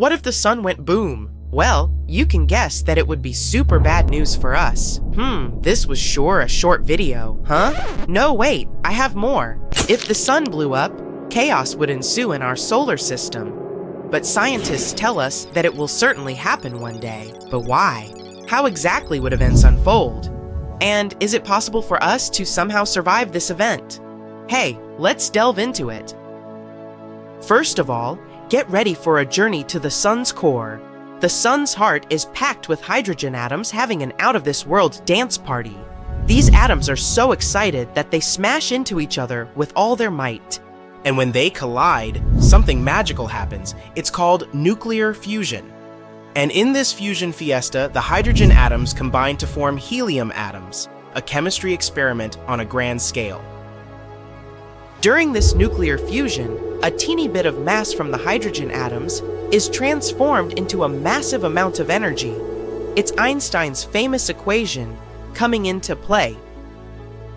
What if the sun went boom? Well, you can guess that it would be super bad news for us. This was sure a short video, huh? No, wait, I have more. If the sun blew up, chaos would ensue in our solar system. But scientists tell us that it will certainly happen one day. But why? How exactly would events unfold? And is it possible for us to somehow survive this event? Hey, let's delve into it. First of all, get ready for a journey to the sun's core. The sun's heart is packed with hydrogen atoms having an out-of-this-world dance party. These atoms are so excited that they smash into each other with all their might. And when they collide, something magical happens. It's called nuclear fusion. And in this fusion fiesta, the hydrogen atoms combine to form helium atoms, a chemistry experiment on a grand scale. During this nuclear fusion, a teeny bit of mass from the hydrogen atoms is transformed into a massive amount of energy. It's Einstein's famous equation coming into play.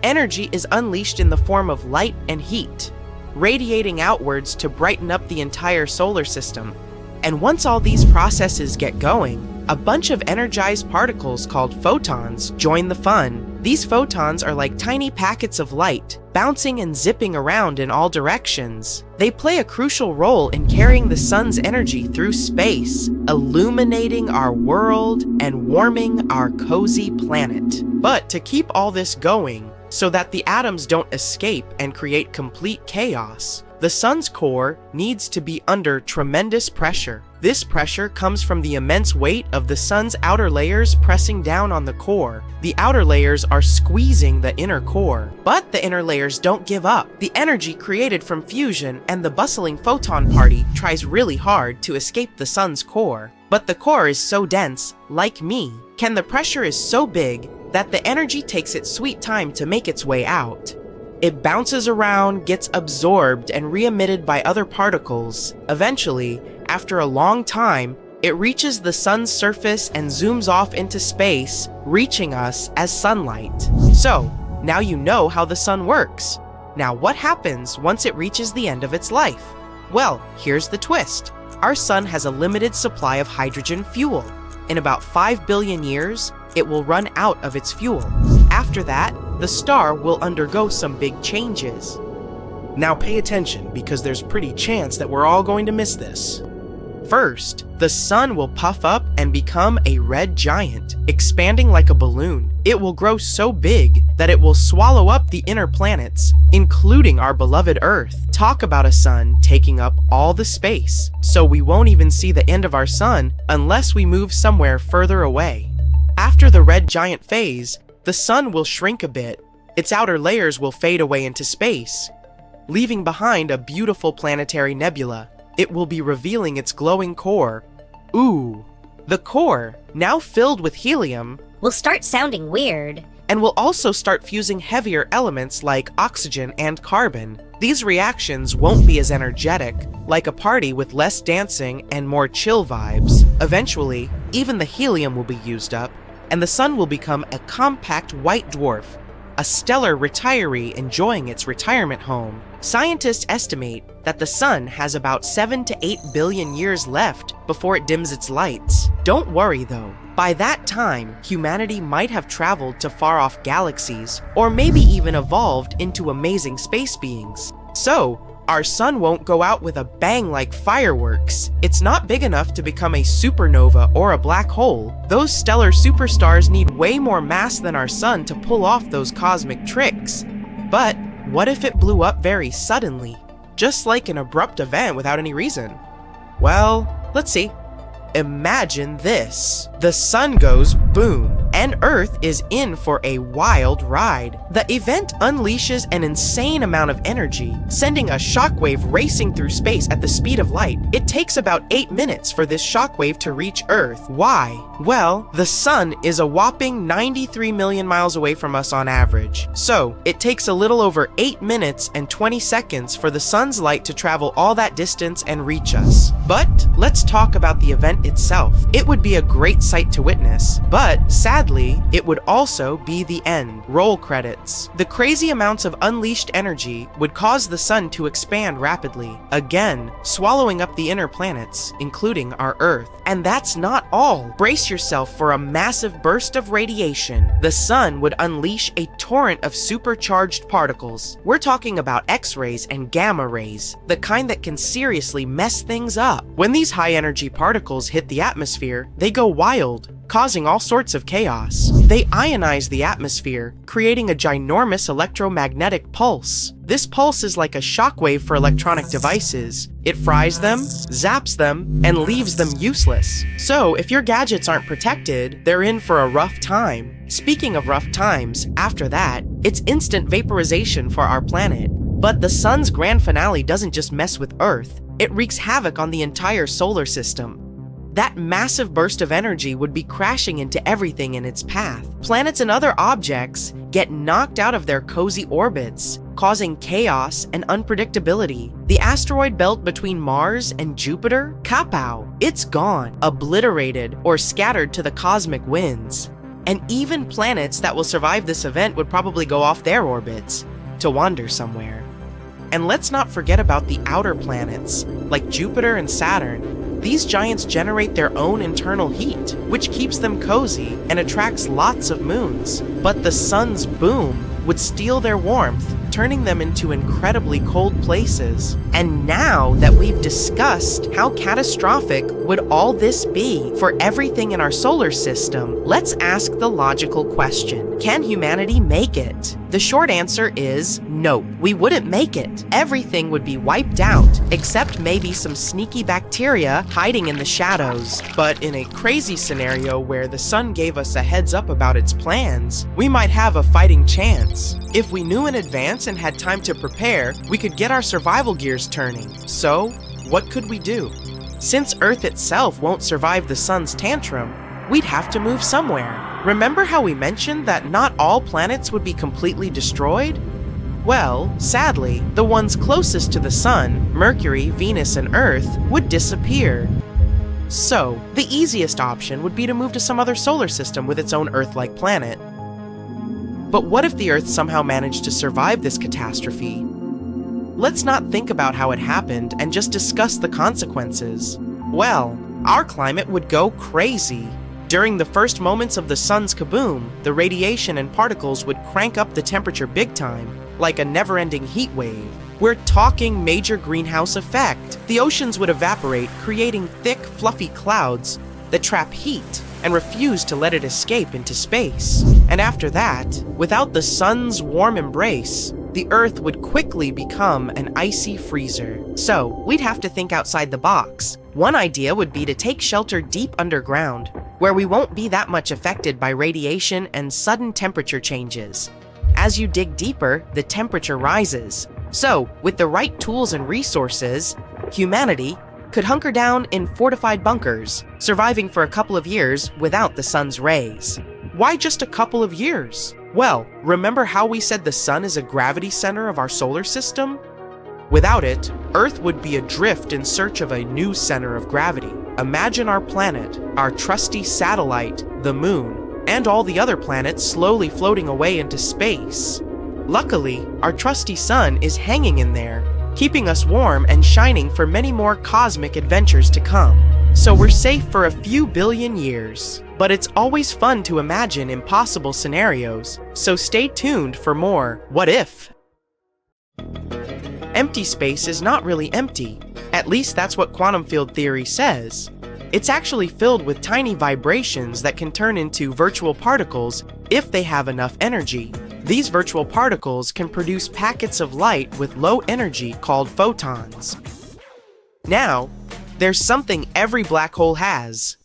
Energy is unleashed in the form of light and heat, radiating outwards to brighten up the entire solar system. And once all these processes get going, a bunch of energized particles called photons join the fun. These photons are like tiny packets of light, bouncing and zipping around in all directions. They play a crucial role in carrying the sun's energy through space, illuminating our world and warming our cozy planet. But to keep all this going, so that the atoms don't escape and create complete chaos, the sun's core needs to be under tremendous pressure. This pressure comes from the immense weight of the sun's outer layers pressing down on the core. The outer layers are squeezing the inner core, but the inner layers don't give up. The energy created from fusion and the bustling photon party tries really hard to escape the sun's core. But the core is so dense, like me, the pressure is so big that the energy takes its sweet time to make its way out. It bounces around, gets absorbed, and re-emitted by other particles. Eventually, after a long time, it reaches the sun's surface and zooms off into space, reaching us as sunlight. So, now you know how the sun works. Now what happens once it reaches the end of its life? Well, here's the twist. Our sun has a limited supply of hydrogen fuel. In about 5 billion years, it will run out of its fuel. After that, the star will undergo some big changes. Now pay attention, because there's pretty chance that we're all going to miss this. First, the sun will puff up and become a red giant, expanding like a balloon. It will grow so big that it will swallow up the inner planets, including our beloved Earth. Talk about a sun taking up all the space, so we won't even see the end of our sun unless we move somewhere further away. After the red giant phase, the sun will shrink a bit. Its outer layers will fade away into space, leaving behind a beautiful planetary nebula. It will be revealing its glowing core. Ooh, the core, now filled with helium, will start sounding weird. And will also start fusing heavier elements like oxygen and carbon. These reactions won't be as energetic, like a party with less dancing and more chill vibes. Eventually, even the helium will be used up, and the sun will become a compact white dwarf, a stellar retiree enjoying its retirement home. Scientists estimate that the sun has about 7 to 8 billion years left before it dims its lights. Don't worry though, by that time, humanity might have traveled to far-off galaxies, or maybe even evolved into amazing space beings. So, our sun won't go out with a bang like fireworks. It's not big enough to become a supernova or a black hole. Those stellar superstars need way more mass than our sun to pull off those cosmic tricks. But what if it blew up very suddenly? Just like an abrupt event without any reason? Well, let's see. Imagine this. The sun goes boom, and Earth is in for a wild ride. The event unleashes an insane amount of energy, sending a shockwave racing through space at the speed of light. It takes about 8 minutes for this shockwave to reach Earth. Why? Well, the sun is a whopping 93 million miles away from us on average. So, it takes a little over 8 minutes and 20 seconds for the sun's light to travel all that distance and reach us. But let's talk about the event itself. It would be a great sight to witness, but sadly, sadly, it would also be the end. Roll credits. The crazy amounts of unleashed energy would cause the sun to expand rapidly, again, swallowing up the inner planets, including our Earth. And that's not all. Brace yourself for a massive burst of radiation. The sun would unleash a torrent of supercharged particles. We're talking about X-rays and gamma rays, the kind that can seriously mess things up. When these high-energy particles hit the atmosphere, they go wild, causing all sorts of chaos. They ionize the atmosphere, creating a ginormous electromagnetic pulse. This pulse is like a shockwave for electronic devices. It fries them, zaps them, and leaves them useless. So if your gadgets aren't protected, they're in for a rough time. Speaking of rough times, after that, it's instant vaporization for our planet. But the sun's grand finale doesn't just mess with Earth, it wreaks havoc on the entire solar system. That massive burst of energy would be crashing into everything in its path. Planets and other objects get knocked out of their cozy orbits, causing chaos and unpredictability. The asteroid belt between Mars and Jupiter, kapow, it's gone, obliterated or scattered to the cosmic winds. And even planets that will survive this event would probably go off their orbits to wander somewhere. And let's not forget about the outer planets, like Jupiter and Saturn. These giants generate their own internal heat, which keeps them cozy and attracts lots of moons. But the sun's boom would steal their warmth, turning them into incredibly cold places. And now that we've discussed how catastrophic would all this be for everything in our solar system, let's ask the logical question: can humanity make it? The short answer is no, we wouldn't make it. Everything would be wiped out, except maybe some sneaky bacteria hiding in the shadows. But in a crazy scenario where the sun gave us a heads up about its plans, we might have a fighting chance. If we knew in advance and had time to prepare, we could get our survival gears turning. So, what could we do? Since Earth itself won't survive the sun's tantrum, we'd have to move somewhere. Remember how we mentioned that not all planets would be completely destroyed? Well, sadly, the ones closest to the sun, Mercury, Venus, and Earth, would disappear. So, the easiest option would be to move to some other solar system with its own Earth-like planet. But what if the Earth somehow managed to survive this catastrophe? Let's not think about how it happened and just discuss the consequences. Well, our climate would go crazy. During the first moments of the sun's kaboom, the radiation and particles would crank up the temperature big time, like a never-ending heat wave. We're talking major greenhouse effect. The oceans would evaporate, creating thick, fluffy clouds that trap heat and refuse to let it escape into space. And after that, without the sun's warm embrace, the Earth would quickly become an icy freezer. So, we'd have to think outside the box. One idea would be to take shelter deep underground, where we won't be that much affected by radiation and sudden temperature changes. As you dig deeper, the temperature rises. So, with the right tools and resources, humanity could hunker down in fortified bunkers, surviving for a couple of years without the sun's rays. Why just a couple of years? Well, remember how we said the sun is a gravity center of our solar system? Without it, Earth would be adrift in search of a new center of gravity. Imagine our planet, our trusty satellite, the moon, and all the other planets slowly floating away into space. Luckily, our trusty sun is hanging in there, keeping us warm and shining for many more cosmic adventures to come. So we're safe for a few billion years. But it's always fun to imagine impossible scenarios, so stay tuned for more What If? Empty space is not really empty. At least that's what quantum field theory says. It's actually filled with tiny vibrations that can turn into virtual particles if they have enough energy. These virtual particles can produce packets of light with low energy called photons. Now, there's something every black hole has: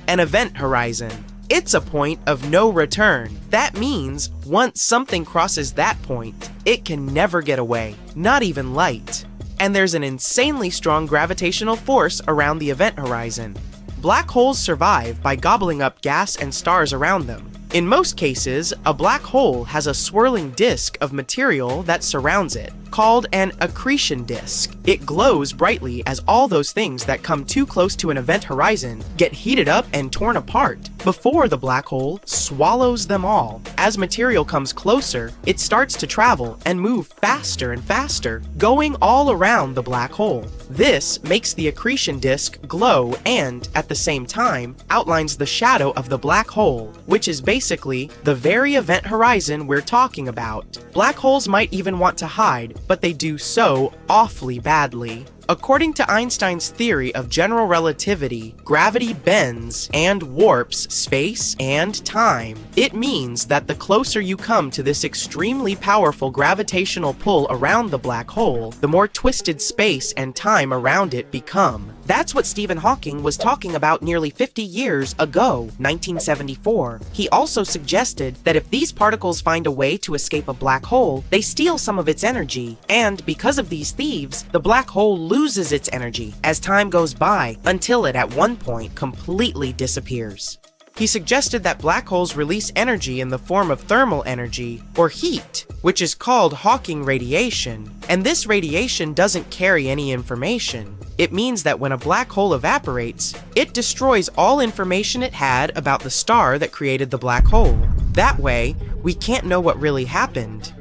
an event horizon. It's a point of no return. That means once something crosses that point, it can never get away, not even light. And there's an insanely strong gravitational force around the event horizon. Black holes survive by gobbling up gas and stars around them. In most cases, a black hole has a swirling disk of material that surrounds it, called an accretion disk. It glows brightly as all those things that come too close to an event horizon get heated up and torn apart before the black hole swallows them all. As material comes closer, it starts to travel and move faster and faster, going all around the black hole. This makes the accretion disk glow and, at the same time, outlines the shadow of the black hole, which is basically the very event horizon we're talking about. Black holes might even want to hide, but they do so awfully badly. According to Einstein's theory of general relativity, gravity bends and warps space and time. It means that the closer you come to this extremely powerful gravitational pull around the black hole, the more twisted space and time around it become. That's what Stephen Hawking was talking about nearly 50 years ago, 1974. He also suggested that if these particles find a way to escape a black hole, they steal some of its energy, and because of these thieves, the black hole loses its energy as time goes by until it at one point completely disappears. He suggested that black holes release energy in the form of thermal energy, or heat, which is called Hawking radiation, and this radiation doesn't carry any information. It means that when a black hole evaporates, it destroys all information it had about the star that created the black hole. That way, we can't know what really happened.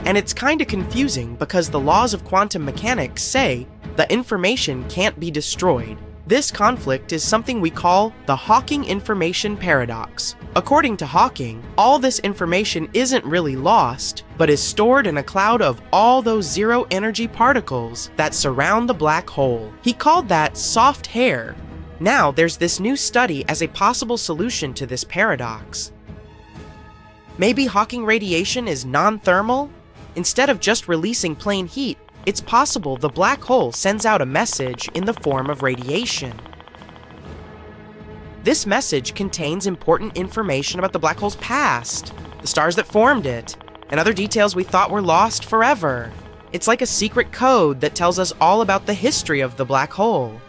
And it's kinda confusing because the laws of quantum mechanics say the information can't be destroyed. This conflict is something we call the Hawking information paradox. According to Hawking, all this information isn't really lost, but is stored in a cloud of all those zero-energy particles that surround the black hole. He called that soft hair. Now there's this new study as a possible solution to this paradox. Maybe Hawking radiation is non-thermal? Instead of just releasing plain heat, it's possible the black hole sends out a message in the form of radiation. This message contains important information about the black hole's past, the stars that formed it, and other details we thought were lost forever. It's like a secret code that tells us all about the history of the black hole.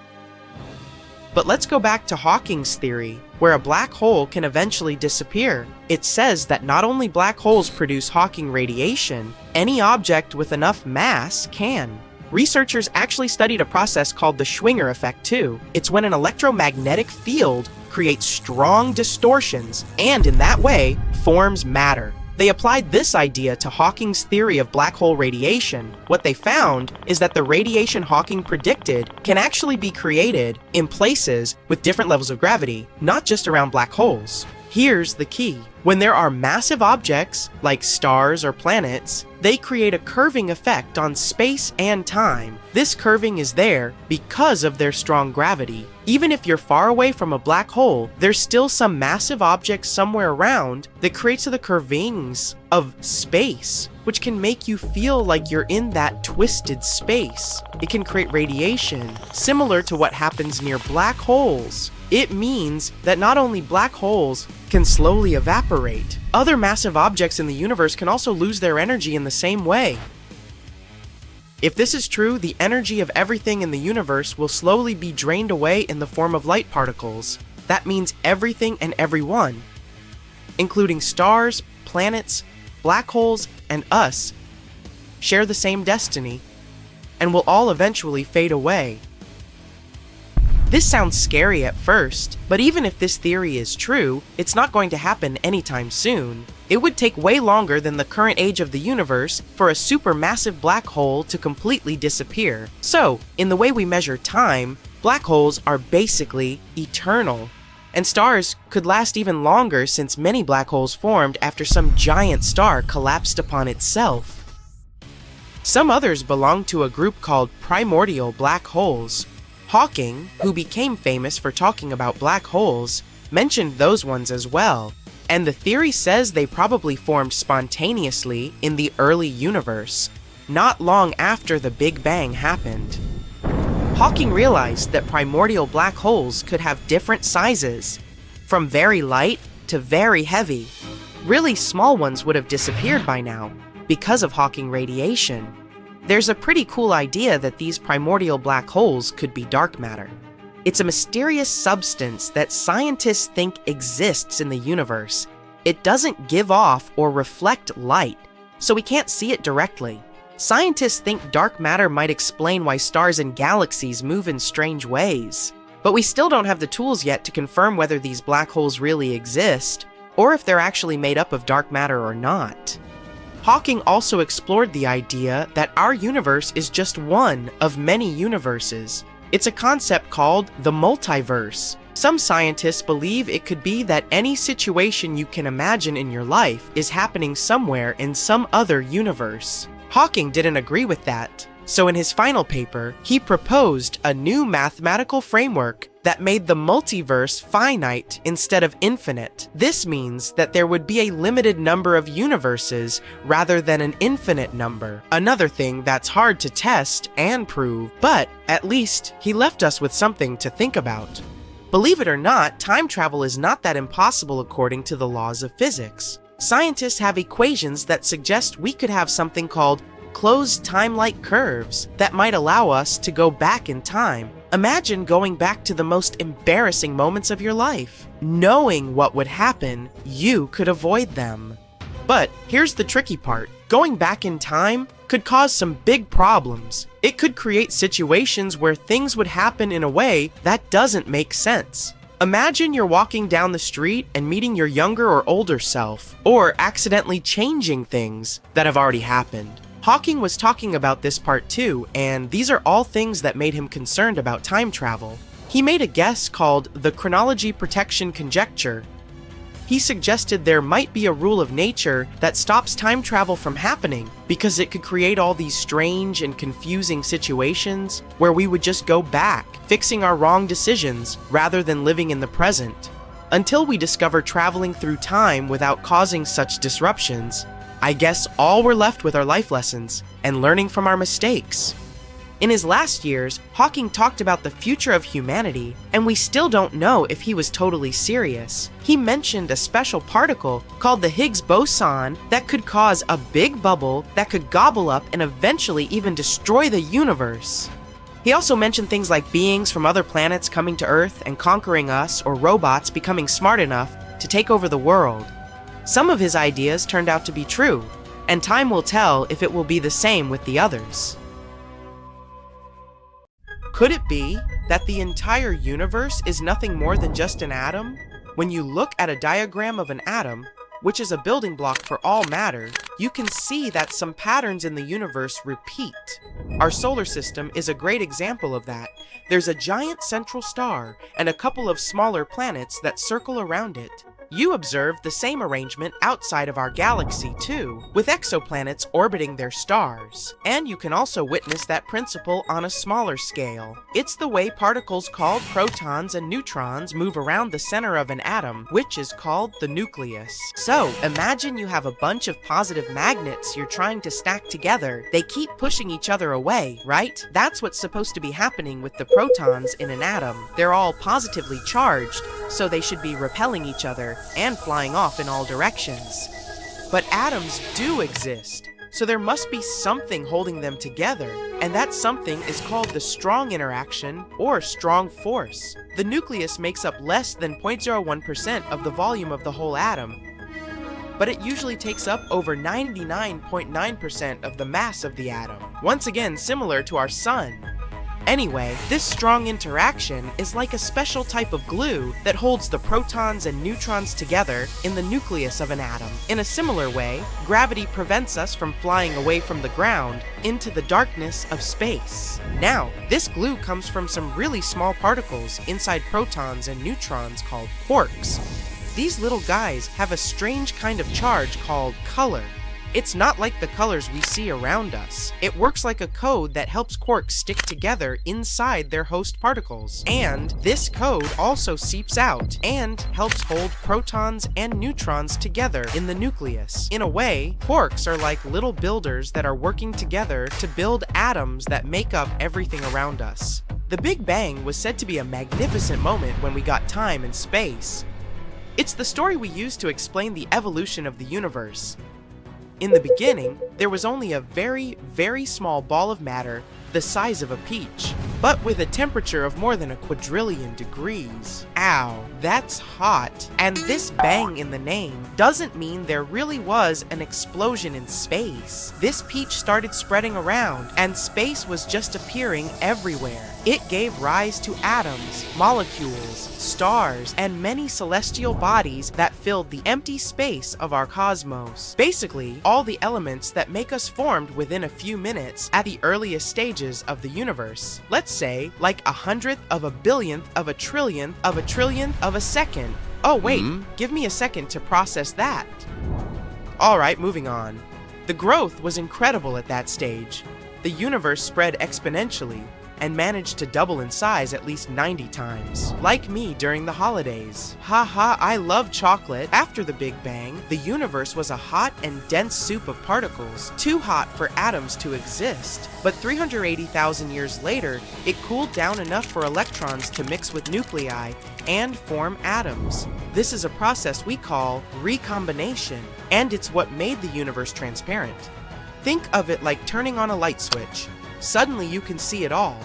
But let's go back to Hawking's theory, where a black hole can eventually disappear. It says that not only black holes produce Hawking radiation, any object with enough mass can. Researchers actually studied a process called the Schwinger effect too. It's when an electromagnetic field creates strong distortions and in that way forms matter. They applied this idea to Hawking's theory of black hole radiation. What they found is that the radiation Hawking predicted can actually be created in places with different levels of gravity, not just around black holes. Here's the key. When there are massive objects, like stars or planets, they create a curving effect on space and time. This curving is there because of their strong gravity. Even if you're far away from a black hole, there's still some massive object somewhere around that creates the curvings of space, which can make you feel like you're in that twisted space. It can create radiation, similar to what happens near black holes. It means that not only black holes can slowly evaporate, other massive objects in the universe can also lose their energy in the same way. If this is true, the energy of everything in the universe will slowly be drained away in the form of light particles. That means everything and everyone, including stars, planets, black holes, and us, share the same destiny, and will all eventually fade away. This sounds scary at first, but even if this theory is true, it's not going to happen anytime soon. It would take way longer than the current age of the universe for a supermassive black hole to completely disappear. So, in the way we measure time, black holes are basically eternal. And stars could last even longer since many black holes formed after some giant star collapsed upon itself. Some others belong to a group called primordial black holes. Hawking, who became famous for talking about black holes, mentioned those ones as well, and the theory says they probably formed spontaneously in the early universe, not long after the Big Bang happened. Hawking realized that primordial black holes could have different sizes, from very light to very heavy. Really small ones would have disappeared by now, because of Hawking radiation. There's a pretty cool idea that these primordial black holes could be dark matter. It's a mysterious substance that scientists think exists in the universe. It doesn't give off or reflect light. so we can't see it directly. Scientists think dark matter might explain why stars and galaxies move in strange ways. But we still don't have the tools yet to confirm whether these black holes really exist, or if they're actually made up of dark matter or not. Hawking also explored the idea that our universe is just one of many universes. It's a concept called the multiverse. Some scientists believe it could be that any situation you can imagine in your life is happening somewhere in some other universe. Hawking didn't agree with that, so in his final paper, he proposed a new mathematical framework that made the multiverse finite instead of infinite. This means that there would be a limited number of universes rather than an infinite number. Another thing that's hard to test and prove, but at least he left us with something to think about. Believe it or not, time travel is not that impossible according to the laws of physics. Scientists have equations that suggest we could have something called closed time-like curves that might allow us to go back in time. Imagine going back to the most embarrassing moments of your life. Knowing what would happen, you could avoid them. But here's the tricky part. Going back in time could cause some big problems. It could create situations where things would happen in a way that doesn't make sense. Imagine you're walking down the street and meeting your younger or older self, or accidentally changing things that have already happened. Hawking was talking about this part too, and these are all things that made him concerned about time travel. He made a guess called the chronology protection conjecture. He suggested there might be a rule of nature that stops time travel from happening because it could create all these strange and confusing situations where we would just go back, fixing our wrong decisions rather than living in the present. Until we discover traveling through time without causing such disruptions, I guess all we're left with are life lessons and learning from our mistakes. In his last years, Hawking talked about the future of humanity, and we still don't know if he was totally serious. He mentioned a special particle called the Higgs boson that could cause a big bubble that could gobble up and eventually even destroy the universe. He also mentioned things like beings from other planets coming to Earth and conquering us, or robots becoming smart enough to take over the world. Some of his ideas turned out to be true, and time will tell if it will be the same with the others. Could it be that the entire universe is nothing more than just an atom? When you look at a diagram of an atom, which is a building block for all matter, you can see that some patterns in the universe repeat. Our solar system is a great example of that. There's a giant central star and a couple of smaller planets that circle around it. You observe the same arrangement outside of our galaxy too, with exoplanets orbiting their stars. And you can also witness that principle on a smaller scale. It's the way particles called protons and neutrons move around the center of an atom, which is called the nucleus. So, imagine you have a bunch of positive magnets you're trying to stack together. They keep pushing each other away, right? That's what's supposed to be happening with the protons in an atom. They're all positively charged, so they should be repelling each other and flying off in all directions. But atoms do exist, so there must be something holding them together, and that something is called the strong interaction or strong force. The nucleus makes up less than 0.01% of the volume of the whole atom, but it usually takes up over 99.9% of the mass of the atom, once again similar to our sun. Anyway, this strong interaction is like a special type of glue that holds the protons and neutrons together in the nucleus of an atom. In a similar way, gravity prevents us from flying away from the ground into the darkness of space. Now, this glue comes from some really small particles inside protons and neutrons called quarks. These little guys have a strange kind of charge called color. It's not like the colors we see around us. It works like a code that helps quarks stick together inside their host particles. And this code also seeps out and helps hold protons and neutrons together in the nucleus. In a way, quarks are like little builders that are working together to build atoms that make up everything around us. The Big Bang was said to be a magnificent moment when we got time and space. It's the story we use to explain the evolution of the universe. In the beginning, there was only a very, very small ball of matter the size of a peach. but with a temperature of more than a quadrillion degrees. Ow, that's hot. And this bang in the name doesn't mean there really was an explosion in space. This peach started spreading around, and space was just appearing everywhere. It gave rise to atoms, molecules, stars, and many celestial bodies that filled the empty space of our cosmos. Basically, all the elements that make us formed within a few minutes at the earliest stages of the universe. Let's say, like 100th of a billionth of a trillionth of a trillionth of a second. Oh wait, give me a second to process that. Alright, moving on. The growth was incredible at that stage. The universe spread exponentially and managed to double in size at least 90 times. Like me during the holidays. Haha, I love chocolate. After the Big Bang, the universe was a hot and dense soup of particles, too hot for atoms to exist. But 380,000 years later, it cooled down enough for electrons to mix with nuclei and form atoms. This is a process we call recombination, and it's what made the universe transparent. Think of it like turning on a light switch. Suddenly you can see it all.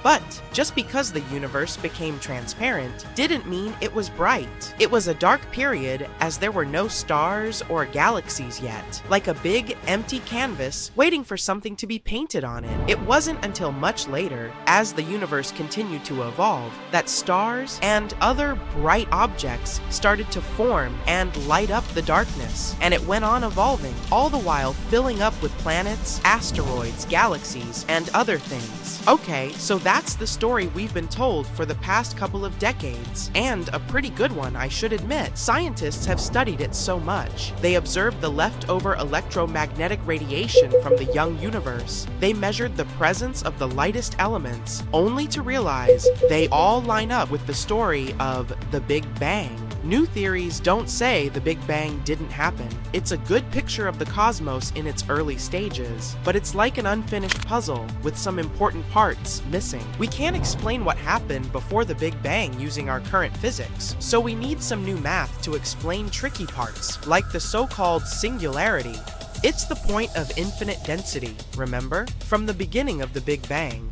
But just because the universe became transparent didn't mean it was bright. It was a dark period as there were no stars or galaxies yet, like a big empty canvas waiting for something to be painted on it. It wasn't until much later, as the universe continued to evolve, that stars and other bright objects started to form and light up the darkness. And it went on evolving, all the while filling up with planets, asteroids, galaxies, and other things. Okay, so that's the story we've been told for the past couple of decades, and a pretty good one, I should admit. Scientists have studied it so much. They observed the leftover electromagnetic radiation from the young universe. They measured the presence of the lightest elements, only to realize they all line up with the story of the Big Bang. New theories don't say the Big Bang didn't happen. It's a good picture of the cosmos in its early stages, but it's like an unfinished puzzle with some important parts missing. We can't explain what happened before the Big Bang using our current physics, so we need some new math to explain tricky parts, like the so-called singularity. It's the point of infinite density, remember? From the beginning of the Big Bang.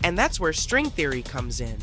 And that's where string theory comes in.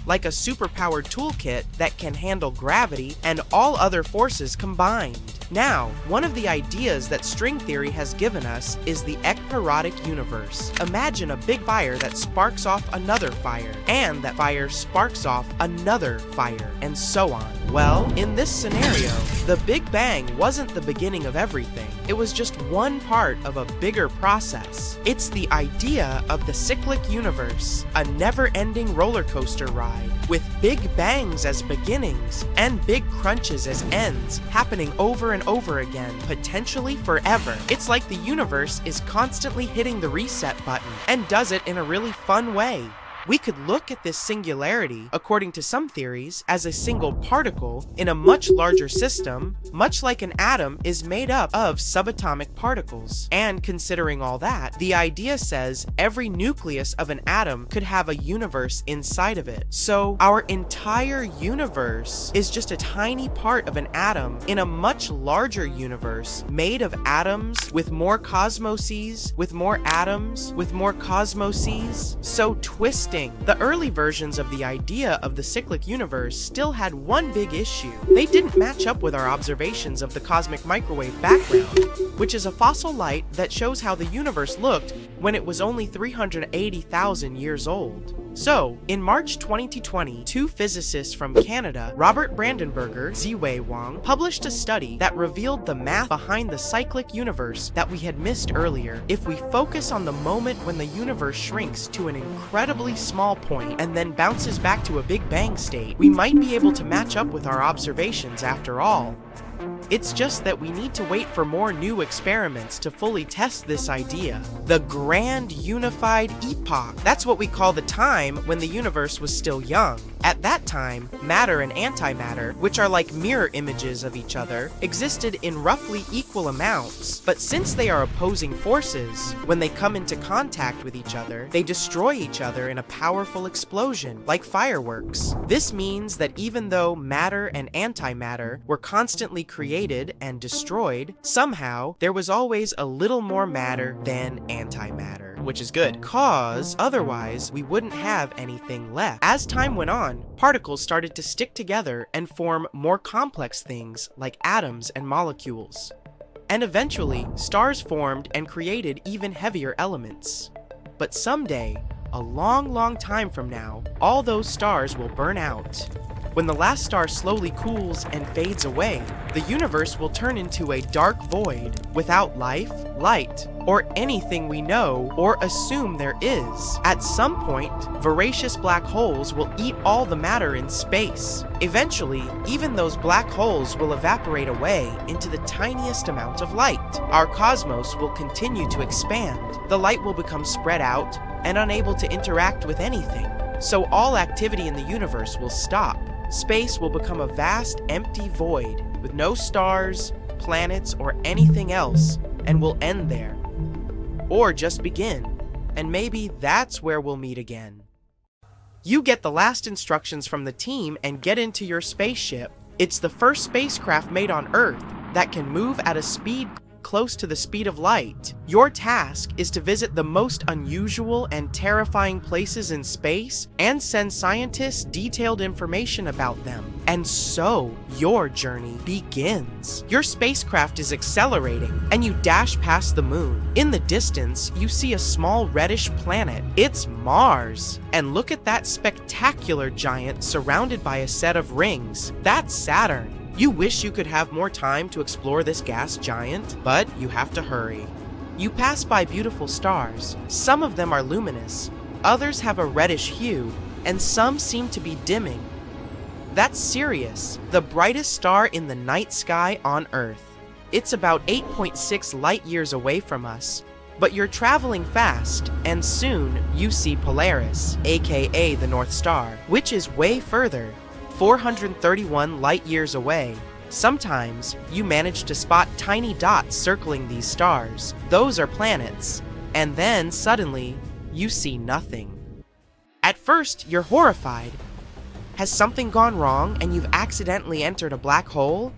Like a superpowered toolkit that can handle gravity and all other forces combined. Now, one of the ideas that string theory has given us is the ekpyrotic universe. Imagine a big fire that sparks off another fire, and that fire sparks off another fire, and so on. Well, in this scenario, the Big Bang wasn't the beginning of everything. It was just one part of a bigger process. It's the idea of the cyclic universe, a never-ending roller coaster ride, with big bangs as beginnings and big crunches as ends, happening over and over again, potentially forever. It's like the universe is constantly hitting the reset button, and does it in a really fun way. We could look at this singularity, according to some theories, as a single particle in a much larger system, much like an atom is made up of subatomic particles. And considering all that, the idea says every nucleus of an atom could have a universe inside of it. So our entire universe is just a tiny part of an atom in a much larger universe made of atoms with more cosmoses, with more atoms, with more cosmoses. So twisting. The early versions of the idea of the cyclic universe still had one big issue. They didn't match up with our observations of the cosmic microwave background, which is a fossil light that shows how the universe looked when it was only 380,000 years old. So, in March 2020, two physicists from Canada, Robert Brandenberger, Ziwei Wang, published a study that revealed the math behind the cyclic universe that we had missed earlier. If we focus on the moment when the universe shrinks to an incredibly small point and then bounces back to a Big Bang state, we might be able to match up with our observations after all. It's just that we need to wait for more new experiments to fully test this idea. The Grand Unified Epoch. That's what we call the time when the universe was still young. At that time, matter and antimatter, which are like mirror images of each other, existed in roughly equal amounts. But since they are opposing forces, when they come into contact with each other, they destroy each other in a powerful explosion, like fireworks. This means that even though matter and antimatter were constantly created and destroyed, somehow there was always a little more matter than antimatter. which is good. Cause otherwise we wouldn't have anything left. As time went on, particles started to stick together and form more complex things like atoms and molecules. And eventually, stars formed and created even heavier elements. But someday, a long time from now, all those stars will burn out. When the last star slowly cools and fades away, the universe will turn into a dark void without life, light, or anything we know or assume there is. At some point, voracious black holes will eat all the matter in space. Eventually, even those black holes will evaporate away into the tiniest amount of light. Our cosmos will continue to expand. The light will become spread out and unable to interact with anything. So all activity in the universe will stop. Space will become a vast, empty void with no stars, planets, or anything else, and will end there. Or just begin, and maybe that's where we'll meet again. You get the last instructions from the team and get into your spaceship. It's the first spacecraft made on Earth that can move at a speed close to the speed of light. Your task is to visit the most unusual and terrifying places in space and send scientists detailed information about them. And so, your journey begins. Your spacecraft is accelerating, and you dash past the moon. In the distance, you see a small reddish planet. It's Mars. And look at that spectacular giant surrounded by a set of rings. That's Saturn. You wish you could have more time to explore this gas giant, but you have to hurry. You pass by beautiful stars. Some of them are luminous, others have a reddish hue, and some seem to be dimming. That's Sirius, the brightest star in the night sky on Earth. It's about 8.6 light years away from us, but you're traveling fast, and soon you see Polaris, aka the North Star, which is way further, 431 light years away. Sometimes, you manage to spot tiny dots circling these stars. Those are planets. And then, suddenly, you see nothing. At first, you're horrified. Has something gone wrong and you've accidentally entered a black hole?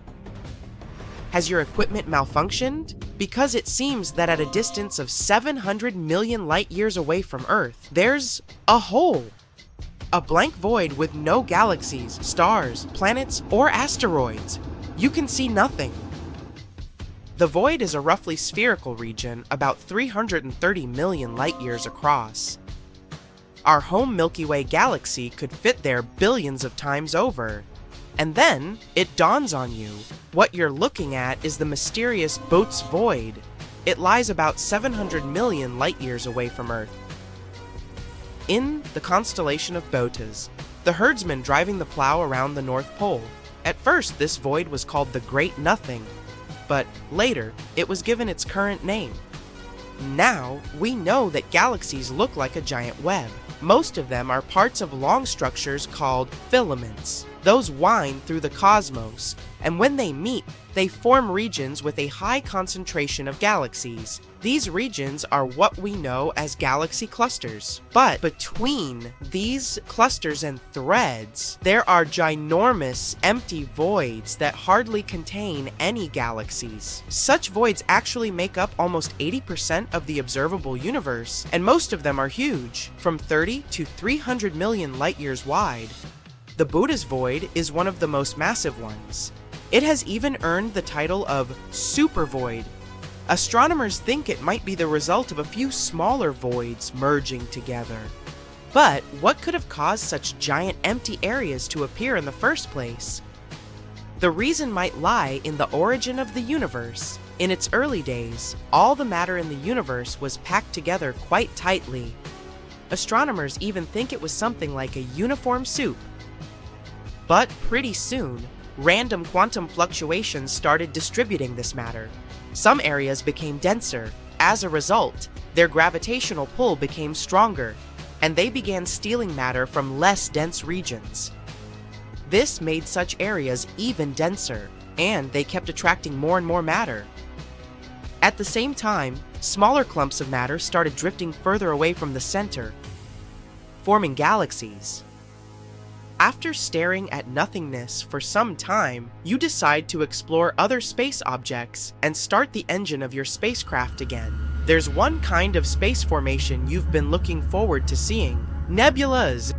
Has your equipment malfunctioned? Because it seems that at a distance of 700 million light years away from Earth, there's a hole. A blank void with no galaxies, stars, planets, or asteroids. You can see nothing. The void is a roughly spherical region about 330 million light years across. Our home Milky Way galaxy could fit there billions of times over. And then, it dawns on you. What you're looking at is the mysterious Bot's Void. It lies about 700 million light years away from Earth. In the constellation of Botas, the herdsman driving the plow around the North Pole. At first, this void was called the Great Nothing, but later, it was given its current name. Now, we know that galaxies look like a giant web. Most of them are parts of long structures called filaments. Those wind through the cosmos, and when they meet, they form regions with a high concentration of galaxies. These regions are what we know as galaxy clusters. But between these clusters and threads, there are ginormous empty voids that hardly contain any galaxies. Such voids actually make up almost 80% of the observable universe, and most of them are huge, from 30 to 300 million light years wide. The Buddha's Void is one of the most massive ones. It has even earned the title of Super Void. Astronomers think it might be the result of a few smaller voids merging together. But what could have caused such giant empty areas to appear in the first place? The reason might lie in the origin of the universe. In its early days, all the matter in the universe was packed together quite tightly. Astronomers even think it was something like a uniform soup. But pretty soon, random quantum fluctuations started distributing this matter. Some areas became denser. As a result, their gravitational pull became stronger, and they began stealing matter from less dense regions. This made such areas even denser, and they kept attracting more and more matter. At the same time, smaller clumps of matter started drifting further away from the center, forming galaxies. After staring at nothingness for some time, you decide to explore other space objects and start the engine of your spacecraft again. There's one kind of space formation you've been looking forward to seeing: nebulas.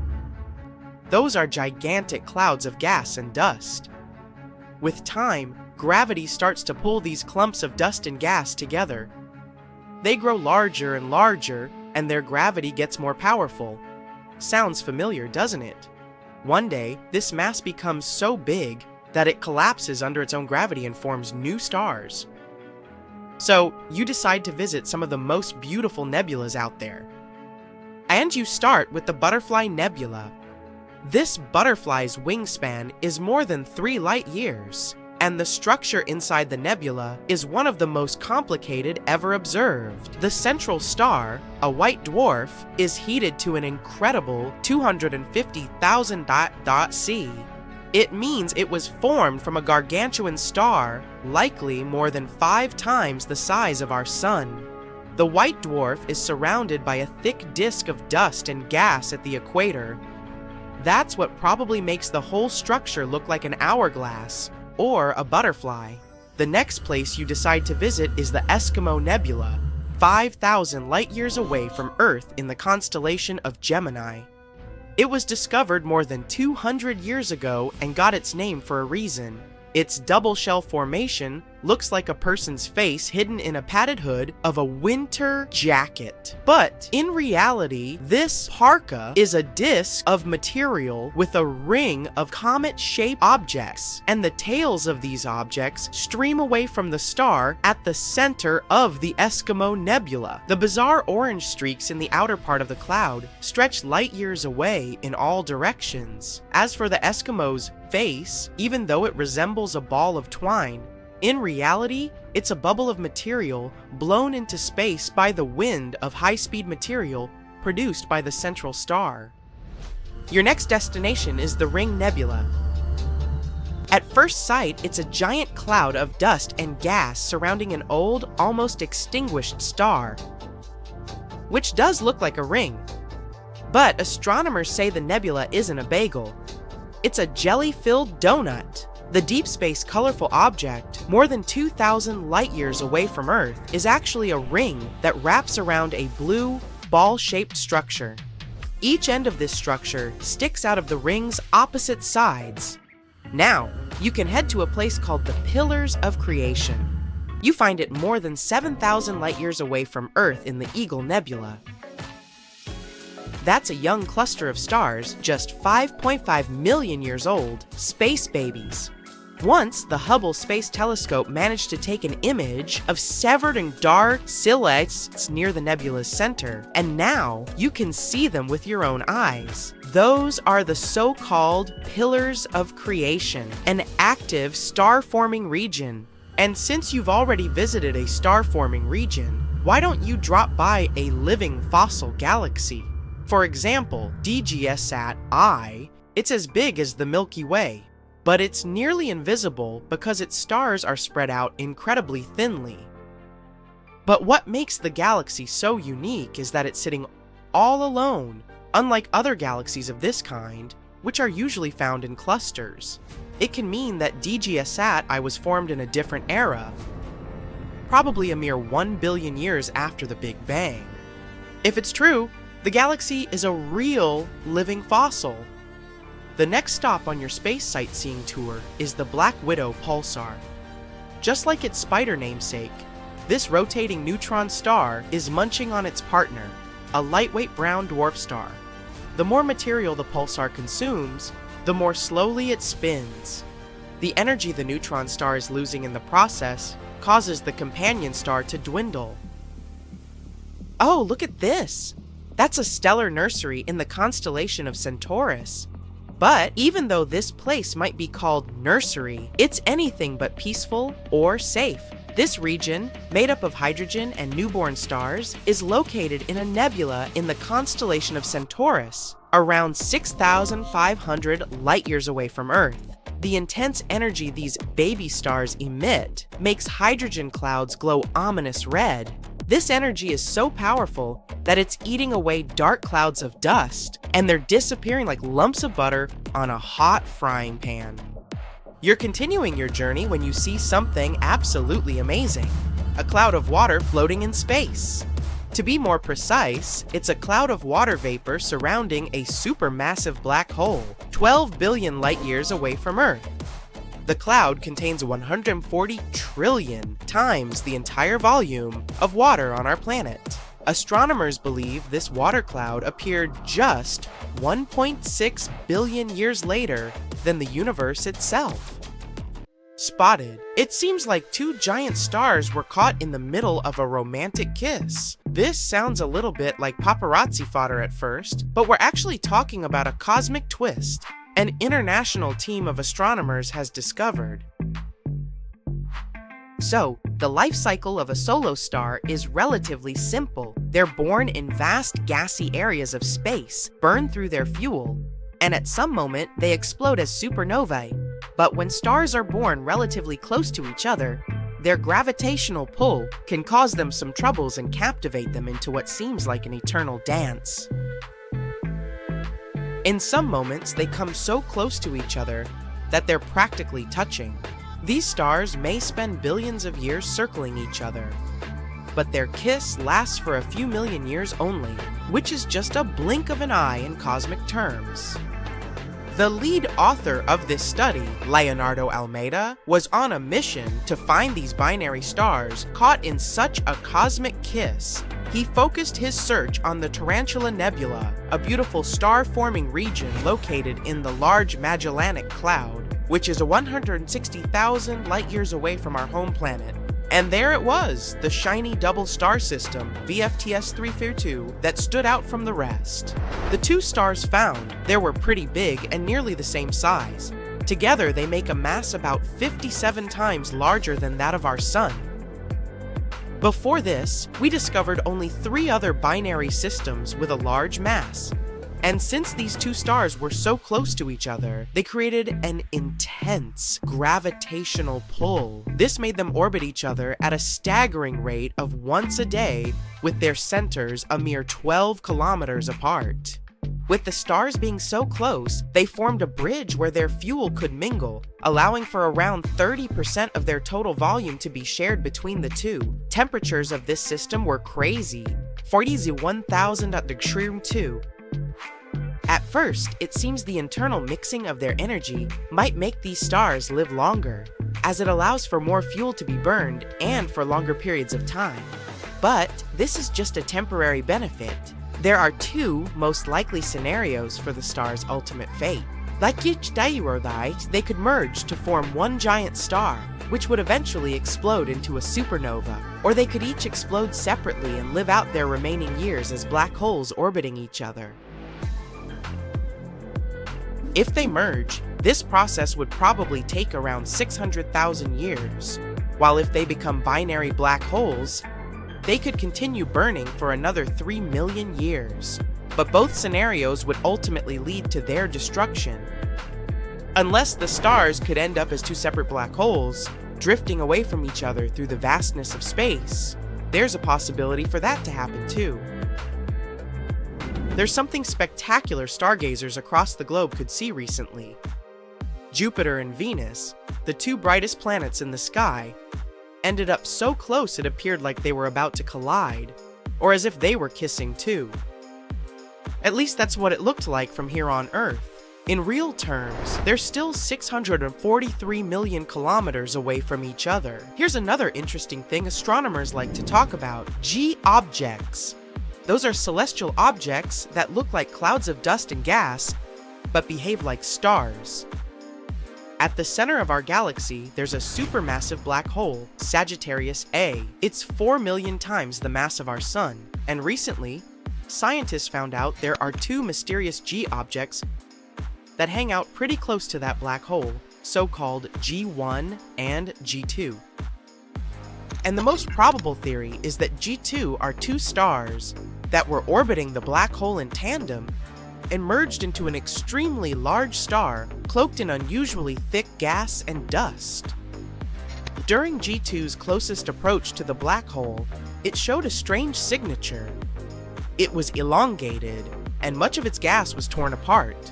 Those are gigantic clouds of gas and dust. With time, gravity starts to pull these clumps of dust and gas together. They grow larger and larger, and their gravity gets more powerful. Sounds familiar, doesn't it? One day, this mass becomes so big that it collapses under its own gravity and forms new stars. So, you decide to visit some of the most beautiful nebulas out there. And you start with the Butterfly Nebula. This butterfly's wingspan is more than 3 light years, and the structure inside the nebula is one of the most complicated ever observed. The central star, a white dwarf, is heated to an incredible 250,000 C. It means it was formed from a gargantuan star, likely more than 5 times the size of our Sun. The white dwarf is surrounded by a thick disk of dust and gas at the equator. That's what probably makes the whole structure look like an hourglass, or a butterfly. The next place you decide to visit is the Eskimo Nebula, 5,000 light-years away from Earth in the constellation of Gemini. It was discovered more than 200 years ago and got its name for a reason. Its double shell formation looks like a person's face hidden in a padded hood of a winter jacket. But in reality, this parka is a disc of material with a ring of comet-shaped objects, and the tails of these objects stream away from the star at the center of the Eskimo Nebula. The bizarre orange streaks in the outer part of the cloud stretch light years away in all directions. As for the Eskimos' face, even though it resembles a ball of twine, in reality, it's a bubble of material blown into space by the wind of high-speed material produced by the central star. Your next destination is the Ring Nebula. At first sight, it's a giant cloud of dust and gas surrounding an old, almost extinguished star, which does look like a ring. But astronomers say the nebula isn't a bagel. It's a jelly-filled donut. The deep space colorful object, more than 2,000 light-years away from Earth, is actually a ring that wraps around a blue, ball-shaped structure. Each end of this structure sticks out of the ring's opposite sides. Now, you can head to a place called the Pillars of Creation. You find it more than 7,000 light-years away from Earth in the Eagle Nebula. That's a young cluster of stars, just 5.5 million years old, space babies. Once, the Hubble Space Telescope managed to take an image of severed and dark silhouettes near the nebula's center, and now you can see them with your own eyes. Those are the so-called Pillars of Creation, an active star-forming region. And since you've already visited a star-forming region, why don't you drop by a living fossil galaxy? For example, DGS-at I, it's as big as the Milky Way, but it's nearly invisible because its stars are spread out incredibly thinly. But what makes the galaxy so unique is that it's sitting all alone, unlike other galaxies of this kind, which are usually found in clusters. It can mean that DGS-at I was formed in a different era, probably a mere 1 billion years after the Big Bang. If it's true, the galaxy is a real living fossil. The next stop on your space sightseeing tour is the Black Widow pulsar. Just like its spider namesake, this rotating neutron star is munching on its partner, a lightweight brown dwarf star. The more material the pulsar consumes, the more slowly it spins. The energy the neutron star is losing in the process causes the companion star to dwindle. Oh, look at this! That's a stellar nursery in the constellation of Centaurus. But even though this place might be called nursery, it's anything but peaceful or safe. This region, made up of hydrogen and newborn stars, is located in a nebula in the constellation of Centaurus, around 6,500 light-years away from Earth. The intense energy these baby stars emit makes hydrogen clouds glow ominous red. This energy is so powerful that it's eating away dark clouds of dust, and they're disappearing like lumps of butter on a hot frying pan. You're continuing your journey when you see something absolutely amazing. a cloud of water floating in space. To be more precise, it's a cloud of water vapor surrounding a supermassive black hole, 12 billion light-years away from Earth. The cloud contains 140 trillion times the entire volume of water on our planet. Astronomers believe this water cloud appeared just 1.6 billion years later than the universe itself. Spotted. It seems like two giant stars were caught in the middle of a romantic kiss. This sounds a little bit like paparazzi fodder at first, but we're actually talking about a cosmic twist an international team of astronomers has discovered. So, the life cycle of a solar star is relatively simple. They're born in vast gassy areas of space, burn through their fuel, and at some moment they explode as supernovae. But when stars are born relatively close to each other, their gravitational pull can cause them some troubles and captivate them into what seems like an eternal dance. In some moments, they come so close to each other that they're practically touching. These stars may spend billions of years circling each other, but their kiss lasts for a few million years only, which is just a blink of an eye in cosmic terms. The lead author of this study, Leonardo Almeida, was on a mission to find these binary stars caught in such a cosmic kiss. He focused his search on the Tarantula Nebula, a beautiful star-forming region located in the Large Magellanic Cloud, which is 160,000 light-years away from our home planet. And there it was, the shiny double star system, VFTS 342, that stood out from the rest. The two stars found, they were pretty big and nearly the same size. Together, they make a mass about 57 times larger than that of our Sun. Before this, we discovered only 3 other binary systems with a large mass. And since these two stars were so close to each other, they created an intense gravitational pull. This made them orbit each other at a staggering rate of once a day, with their centers a mere 12 kilometers apart. With the stars being so close, they formed a bridge where their fuel could mingle, allowing for around 30% of their total volume to be shared between the two. Temperatures of this system were crazy, 41,000 at the extreme too. At first, it seems the internal mixing of their energy might make these stars live longer, as it allows for more fuel to be burned and for longer periods of time. But this is just a temporary benefit. There are 2 most likely scenarios for the star's ultimate fate. Like each diurodite, they could merge to form one giant star, which would eventually explode into a supernova, or they could each explode separately and live out their remaining years as black holes orbiting each other. If they merge, this process would probably take around 600,000 years, while if they become binary black holes, they could continue burning for another 3 million years. But both scenarios would ultimately lead to their destruction. Unless the stars could end up as 2 separate black holes, drifting away from each other through the vastness of space, there's a possibility for that to happen too. There's something spectacular stargazers across the globe could see recently. Jupiter and Venus, the 2 brightest planets in the sky, ended up so close it appeared like they were about to collide, or as if they were kissing too. At least that's what it looked like from here on Earth. In real terms, they're still 643 million kilometers away from each other. Here's another interesting thing astronomers like to talk about: G-objects. Those are celestial objects that look like clouds of dust and gas, but behave like stars. At the center of our galaxy, there's a supermassive black hole, Sagittarius A. It's 4 million times the mass of our Sun, and recently, scientists found out there are 2 mysterious G-objects that hang out pretty close to that black hole, so-called G1 and G2. And the most probable theory is that G2 are 2 stars that were orbiting the black hole in tandem and merged into an extremely large star cloaked in unusually thick gas and dust. During G2's closest approach to the black hole, it showed a strange signature. It was elongated, and much of its gas was torn apart.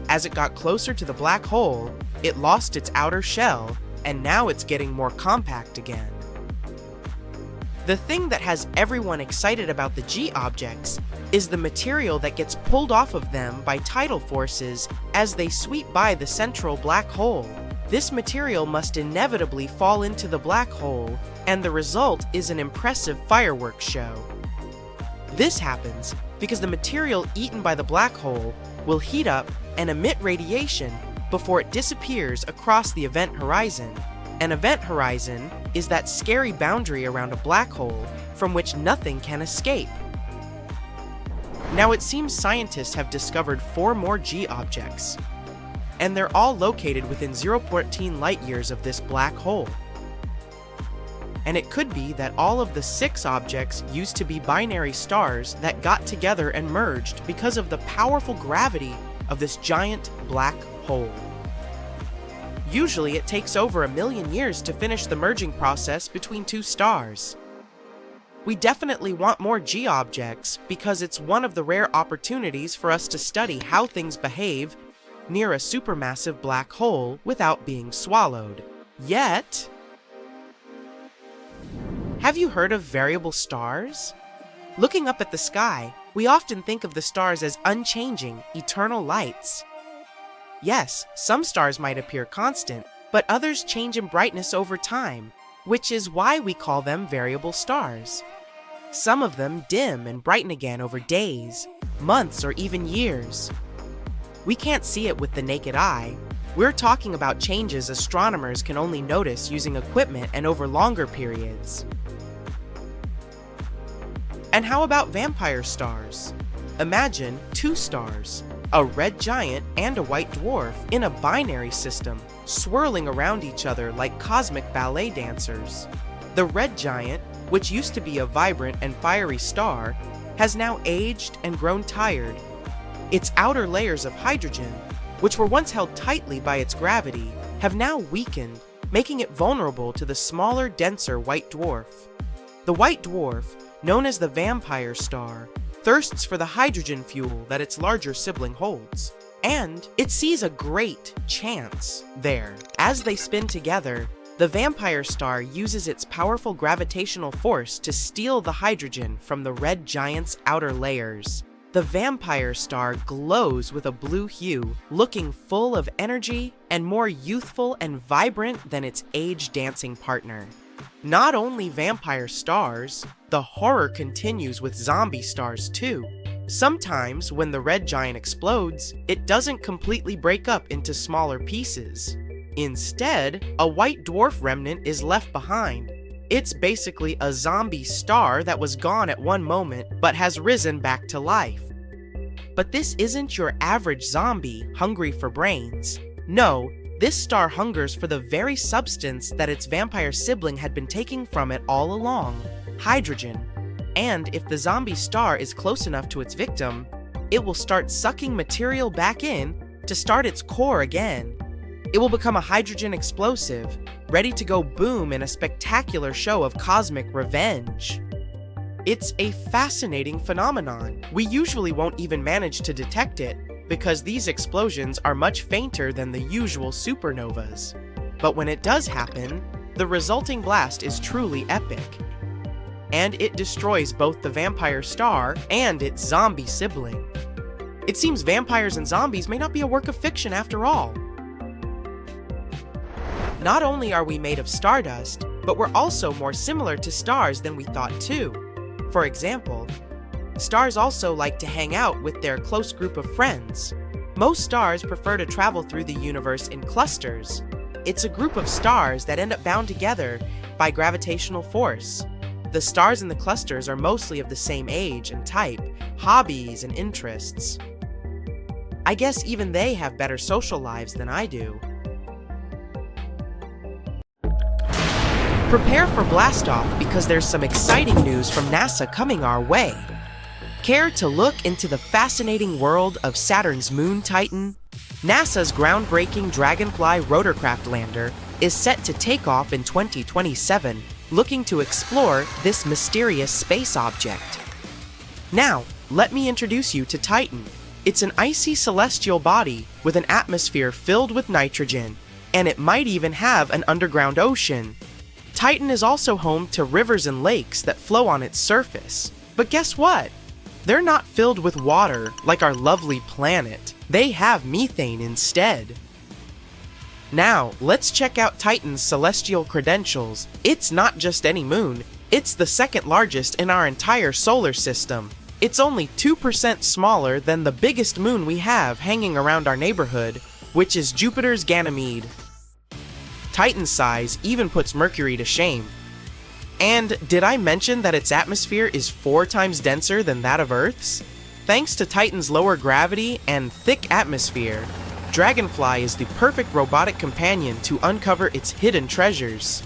As it got closer to the black hole, it lost its outer shell, and now it's getting more compact again. The thing that has everyone excited about the G objects is the material that gets pulled off of them by tidal forces as they sweep by the central black hole. This material must inevitably fall into the black hole, and the result is an impressive fireworks show. This happens because the material eaten by the black hole will heat up and emit radiation before it disappears across the event horizon. An event horizon is that scary boundary around a black hole from which nothing can escape. Now it seems scientists have discovered 4 more G objects, and they're all located within 0.14 light-years of this black hole. And it could be that all of the 6 objects used to be binary stars that got together and merged because of the powerful gravity of this giant black hole. Usually it takes over 1 million years to finish the merging process between 2 stars. We definitely want more G objects because it's one of the rare opportunities for us to study how things behave near a supermassive black hole without being swallowed. Yet, have you heard of variable stars? Looking up at the sky, we often think of the stars as unchanging, eternal lights. Yes, some stars might appear constant, but others change in brightness over time, which is why we call them variable stars. Some of them dim and brighten again over days, months, or even years. We can't see it with the naked eye. We're talking about changes astronomers can only notice using equipment and over longer periods. And how about vampire stars? Imagine 2 stars, a red giant and a white dwarf, in a binary system, swirling around each other like cosmic ballet dancers. The red giant, which used to be a vibrant and fiery star, has now aged and grown tired. Its outer layers of hydrogen, which were once held tightly by its gravity, have now weakened, making it vulnerable to the smaller, denser white dwarf. The white dwarf, known as the vampire star, thirsts for the hydrogen fuel that its larger sibling holds. And it sees a great chance there. As they spin together, the vampire star uses its powerful gravitational force to steal the hydrogen from the red giant's outer layers. The vampire star glows with a blue hue, looking full of energy and more youthful and vibrant than its age-dancing partner. Not only vampire stars, the horror continues with zombie stars too. Sometimes, when the red giant explodes, it doesn't completely break up into smaller pieces. Instead, a white dwarf remnant is left behind. It's basically a zombie star that was gone at one moment, but has risen back to life. But this isn't your average zombie hungry for brains. No, this star hungers for the very substance that its vampire sibling had been taking from it all along, hydrogen. And if the zombie star is close enough to its victim, it will start sucking material back in to start its core again. It will become a hydrogen explosive, ready to go boom in a spectacular show of cosmic revenge. It's a fascinating phenomenon. We usually won't even manage to detect it because these explosions are much fainter than the usual supernovas. But when it does happen, the resulting blast is truly epic. And it destroys both the vampire star and its zombie sibling. It seems vampires and zombies may not be a work of fiction after all. Not only are we made of stardust, but we're also more similar to stars than we thought too. For example, stars also like to hang out with their close group of friends. Most stars prefer to travel through the universe in clusters. It's a group of stars that end up bound together by gravitational force. The stars in the clusters are mostly of the same age and type, hobbies and interests. I guess even they have better social lives than I do. Prepare for blastoff because there's some exciting news from NASA coming our way. Care to look into the fascinating world of Saturn's moon Titan? NASA's groundbreaking Dragonfly rotorcraft lander is set to take off in 2027, looking to explore this mysterious space object. Now, let me introduce you to Titan. It's an icy celestial body with an atmosphere filled with nitrogen, and it might even have an underground ocean. Titan is also home to rivers and lakes that flow on its surface. But guess what? They're not filled with water like our lovely planet. They have methane instead. Now, let's check out Titan's celestial credentials. It's not just any moon, it's the second largest in our entire solar system. It's only 2% smaller than the biggest moon we have hanging around our neighborhood, which is Jupiter's Ganymede. Titan's size even puts Mercury to shame. And did I mention that its atmosphere is 4 times denser than that of Earth's? Thanks to Titan's lower gravity and thick atmosphere, Dragonfly is the perfect robotic companion to uncover its hidden treasures.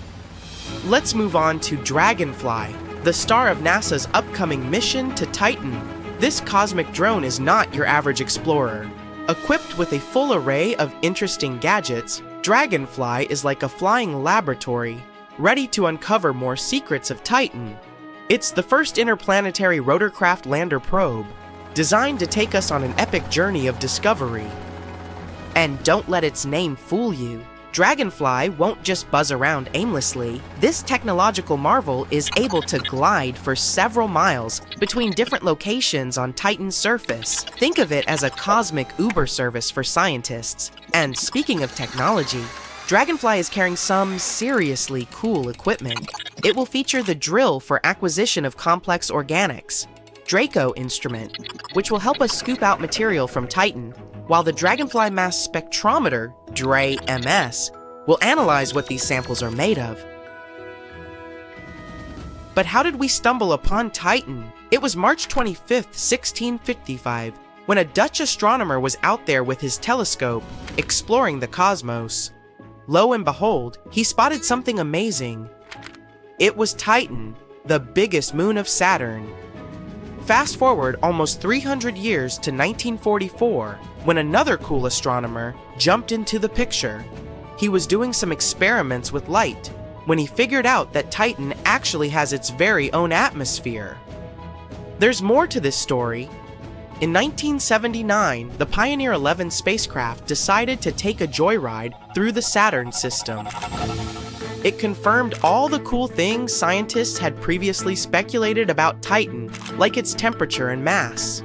Let's move on to Dragonfly, the star of NASA's upcoming mission to Titan. This cosmic drone is not your average explorer. Equipped with a full array of interesting gadgets, Dragonfly is like a flying laboratory, ready to uncover more secrets of Titan. It's the first interplanetary rotorcraft lander probe, designed to take us on an epic journey of discovery. And don't let its name fool you. Dragonfly won't just buzz around aimlessly. This technological marvel is able to glide for several miles between different locations on Titan's surface. Think of it as a cosmic Uber service for scientists. And speaking of technology, Dragonfly is carrying some seriously cool equipment. It will feature the drill for acquisition of complex organics, Draco instrument, which will help us scoop out material from Titan, while the Dragonfly mass spectrometer, DRE-MS, will analyze what these samples are made of. But how did we stumble upon Titan? It was March 25th, 1655, when a Dutch astronomer was out there with his telescope, exploring the cosmos. Lo and behold, he spotted something amazing. It was Titan, the biggest moon of Saturn. Fast forward almost 300 years to 1944, when another cool astronomer jumped into the picture. He was doing some experiments with light when he figured out that Titan actually has its very own atmosphere. There's more to this story. In 1979, the Pioneer 11 spacecraft decided to take a joyride through the Saturn system. It confirmed all the cool things scientists had previously speculated about Titan, like its temperature and mass.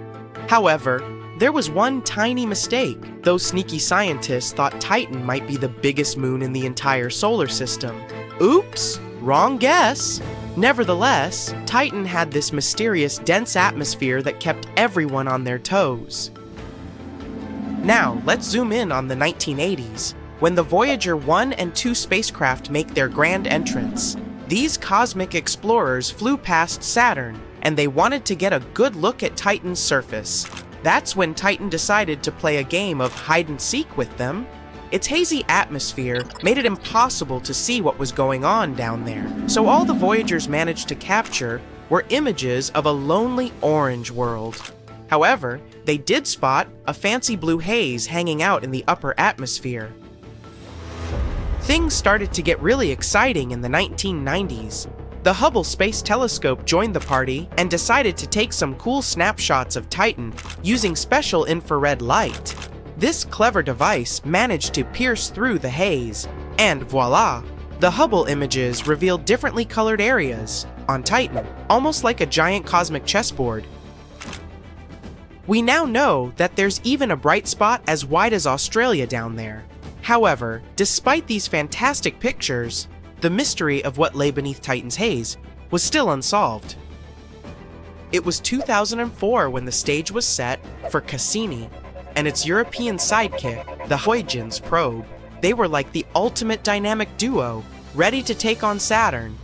However, there was one tiny mistake. Those sneaky scientists thought Titan might be the biggest moon in the entire solar system. Oops, wrong guess. Nevertheless, Titan had this mysterious dense atmosphere that kept everyone on their toes. Now, let's zoom in on the 1980s, when the Voyager 1 and 2 spacecraft make their grand entrance. These cosmic explorers flew past Saturn, and they wanted to get a good look at Titan's surface. That's when Titan decided to play a game of hide-and-seek with them. Its hazy atmosphere made it impossible to see what was going on down there, so all the Voyagers managed to capture were images of a lonely orange world. However, they did spot a fancy blue haze hanging out in the upper atmosphere. Things started to get really exciting in the 1990s. The Hubble Space Telescope joined the party and decided to take some cool snapshots of Titan using special infrared light. This clever device managed to pierce through the haze, and voila! The Hubble images revealed differently colored areas on Titan, almost like a giant cosmic chessboard. We now know that there's even a bright spot as wide as Australia down there. However, despite these fantastic pictures, the mystery of what lay beneath Titan's haze was still unsolved. It was 2004 when the stage was set for Cassini and its European sidekick, the Huygens probe. They were like the ultimate dynamic duo, ready to take on Saturn.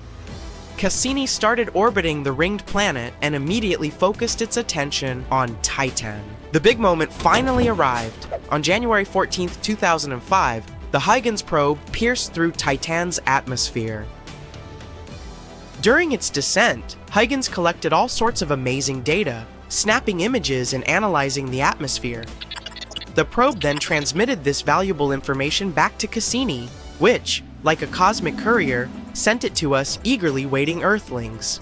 Cassini started orbiting the ringed planet and immediately focused its attention on Titan. The big moment finally arrived. On January 14, 2005, the Huygens probe pierced through Titan's atmosphere. During its descent, Huygens collected all sorts of amazing data, snapping images and analyzing the atmosphere. The probe then transmitted this valuable information back to Cassini, which, like a cosmic courier, sent it to us eagerly waiting Earthlings.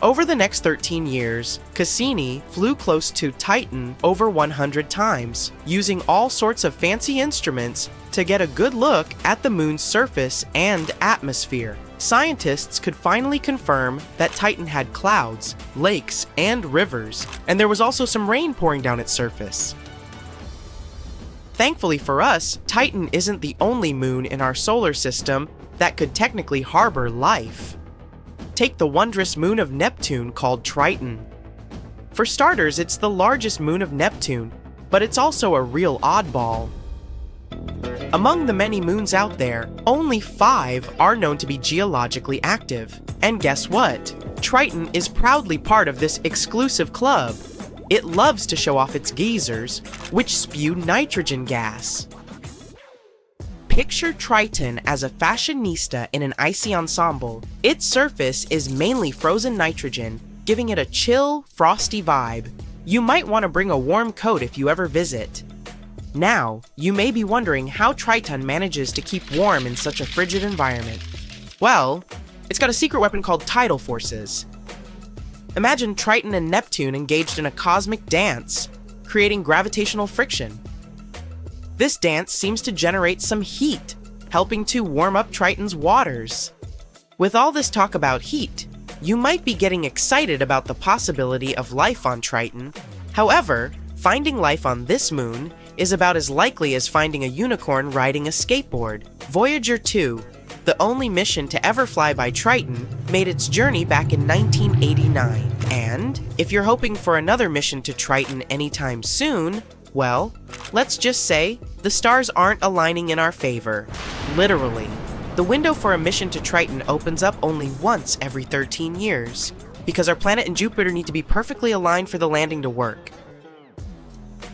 Over the next 13 years, Cassini flew close to Titan over 100 times, using all sorts of fancy instruments to get a good look at the moon's surface and atmosphere. Scientists could finally confirm that Titan had clouds, lakes, and rivers, and there was also some rain pouring down its surface. Thankfully for us, Titan isn't the only moon in our solar system that could technically harbor life. Take the wondrous moon of Neptune called Triton. For starters, it's the largest moon of Neptune, but it's also a real oddball. Among the many moons out there, only 5 are known to be geologically active. And guess what? Triton is proudly part of this exclusive club. It loves to show off its geysers, which spew nitrogen gas. Picture Triton as a fashionista in an icy ensemble. Its surface is mainly frozen nitrogen, giving it a chill, frosty vibe. You might want to bring a warm coat if you ever visit. Now, you may be wondering how Triton manages to keep warm in such a frigid environment. Well, it's got a secret weapon called tidal forces. Imagine Triton and Neptune engaged in a cosmic dance, creating gravitational friction. This dance seems to generate some heat, helping to warm up Triton's waters. With all this talk about heat, you might be getting excited about the possibility of life on Triton. However, finding life on this moon is about as likely as finding a unicorn riding a skateboard. Voyager 2, the only mission to ever fly by Triton, made its journey back in 1989. And if you're hoping for another mission to Triton anytime soon, well, let's just say the stars aren't aligning in our favor. Literally. The window for a mission to Triton opens up only once every 13 years, because our planet and Jupiter need to be perfectly aligned for the landing to work.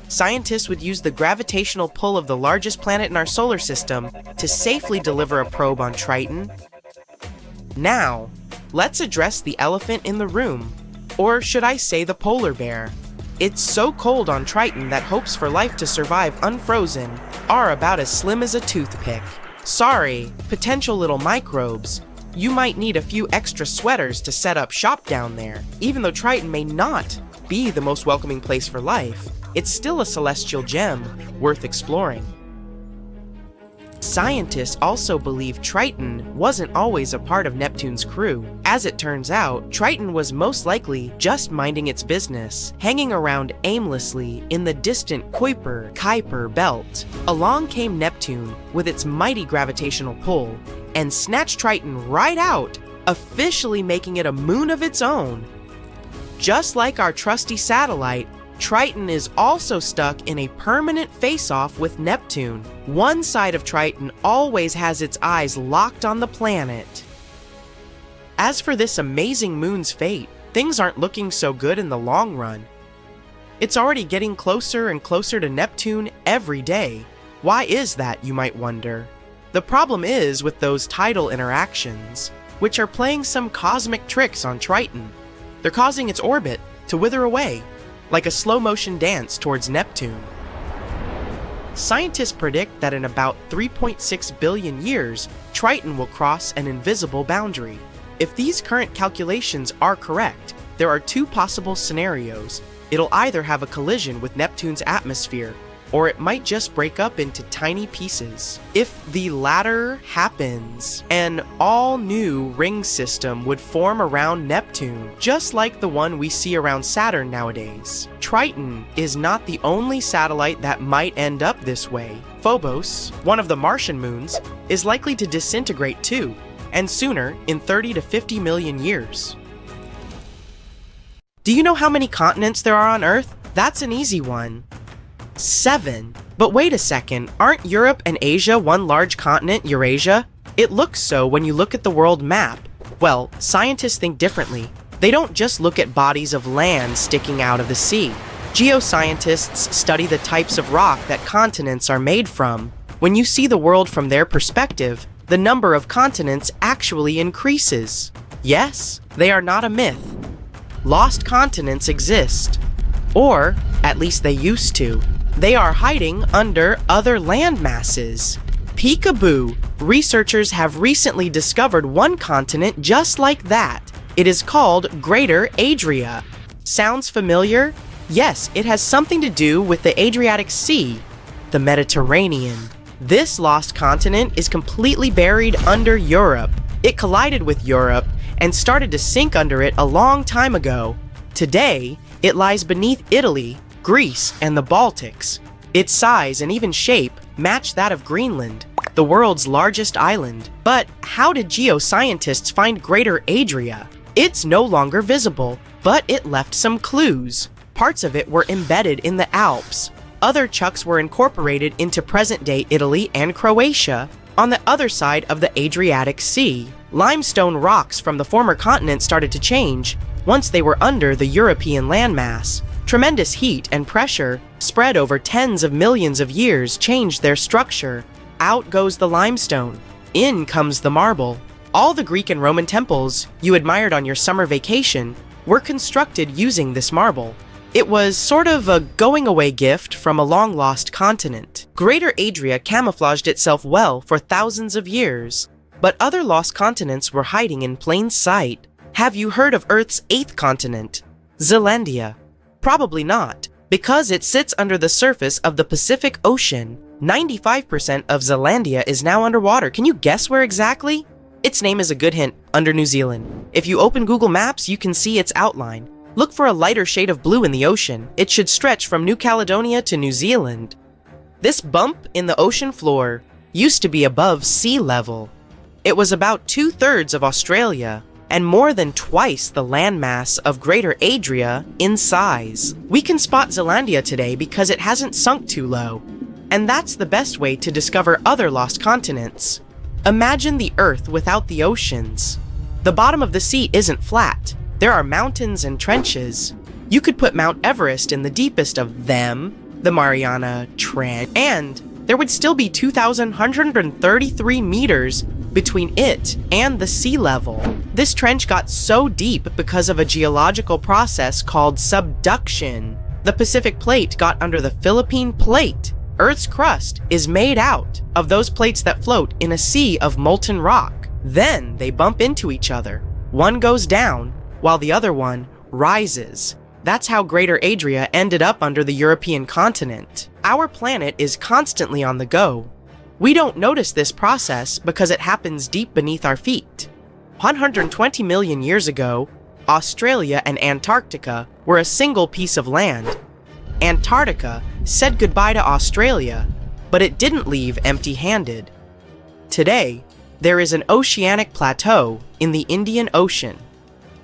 Scientists would use the gravitational pull of the largest planet in our solar system to safely deliver a probe on Triton. Now, let's address the elephant in the room, or should I say the polar bear. It's so cold on Triton that hopes for life to survive unfrozen are about as slim as a toothpick. Sorry, potential little microbes. You might need a few extra sweaters to set up shop down there. Even though Triton may not be the most welcoming place for life, it's still a celestial gem worth exploring. Scientists also believe Triton wasn't always a part of Neptune's crew. As it turns out, Triton was most likely just minding its business, hanging around aimlessly in the distant Kuiper belt. Along came Neptune with its mighty gravitational pull and snatched Triton right out, officially making it a moon of its own. Just like our trusty satellite, Triton is also stuck in a permanent face-off with Neptune. One side of Triton always has its eyes locked on the planet. As for this amazing moon's fate, things aren't looking so good in the long run. It's already getting closer and closer to Neptune every day. Why is that, you might wonder? The problem is with those tidal interactions, which are playing some cosmic tricks on Triton. They're causing its orbit to wither away, like a slow-motion dance towards Neptune. Scientists predict that in about 3.6 billion years, Triton will cross an invisible boundary. If these current calculations are correct, there are 2 possible scenarios. It'll either have a collision with Neptune's atmosphere, or it might just break up into tiny pieces. If the latter happens, an all-new ring system would form around Neptune, just like the one we see around Saturn nowadays. Triton is not the only satellite that might end up this way. Phobos, one of the Martian moons, is likely to disintegrate too, and sooner, in 30 to 50 million years. Do you know how many continents there are on Earth? That's an easy one. 7. But wait a second, aren't Europe and Asia one large continent, Eurasia? It looks so when you look at the world map. Well, scientists think differently. They don't just look at bodies of land sticking out of the sea. Geoscientists study the types of rock that continents are made from. When you see the world from their perspective, the number of continents actually increases. Yes, they are not a myth. Lost continents exist. Or, at least they used to. They are hiding under other land masses. Peekaboo! Researchers have recently discovered one continent just like that. It is called Greater Adria. Sounds familiar? Yes, it has something to do with the Adriatic Sea, the Mediterranean. This lost continent is completely buried under Europe. It collided with Europe and started to sink under it a long time ago. Today, it lies beneath Italy, Greece, and the Baltics. Its size and even shape match that of Greenland, the world's largest island. But how did geoscientists find Greater Adria? It's no longer visible, but it left some clues. Parts of it were embedded in the Alps. Other chunks were incorporated into present-day Italy and Croatia. On the other side of the Adriatic Sea, limestone rocks from the former continent started to change once they were under the European landmass. Tremendous heat and pressure spread over tens of millions of years changed their structure. Out goes the limestone. In comes the marble. All the Greek and Roman temples you admired on your summer vacation were constructed using this marble. It was sort of a going-away gift from a long-lost continent. Greater Adria camouflaged itself well for thousands of years, but other lost continents were hiding in plain sight. Have you heard of Earth's 8th continent, Zealandia? Probably not, because it sits under the surface of the Pacific Ocean. 95% of Zealandia is now underwater. Can you guess where exactly? Its name is a good hint, under New Zealand. If you open Google Maps, you can see its outline. Look for a lighter shade of blue in the ocean. It should stretch from New Caledonia to New Zealand. This bump in the ocean floor used to be above sea level. It was about 2/3 of Australia and more than twice the landmass of Greater Adria in size. We can spot Zealandia today because it hasn't sunk too low, and that's the best way to discover other lost continents. Imagine the Earth without the oceans. The bottom of the sea isn't flat. There are mountains and trenches. You could put Mount Everest in the deepest of them, the Mariana Trench, and there would still be 2,133 meters between it and the sea level. This trench got so deep because of a geological process called subduction. The Pacific Plate got under the Philippine Plate. Earth's crust is made out of those plates that float in a sea of molten rock. Then they bump into each other. One goes down, while the other one rises. That's how Greater Adria ended up under the European continent. Our planet is constantly on the go. We don't notice this process because it happens deep beneath our feet. 120 million years ago, Australia and Antarctica were a single piece of land. Antarctica said goodbye to Australia, but it didn't leave empty-handed. Today, there is an oceanic plateau in the Indian Ocean.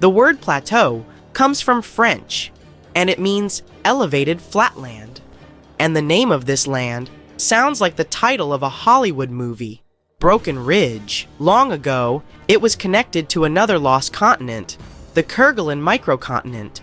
The word plateau comes from French, and it means elevated flatland. And the name of this land sounds like the title of a Hollywood movie, Broken Ridge. Long ago, it was connected to another lost continent, the Kerguelen microcontinent.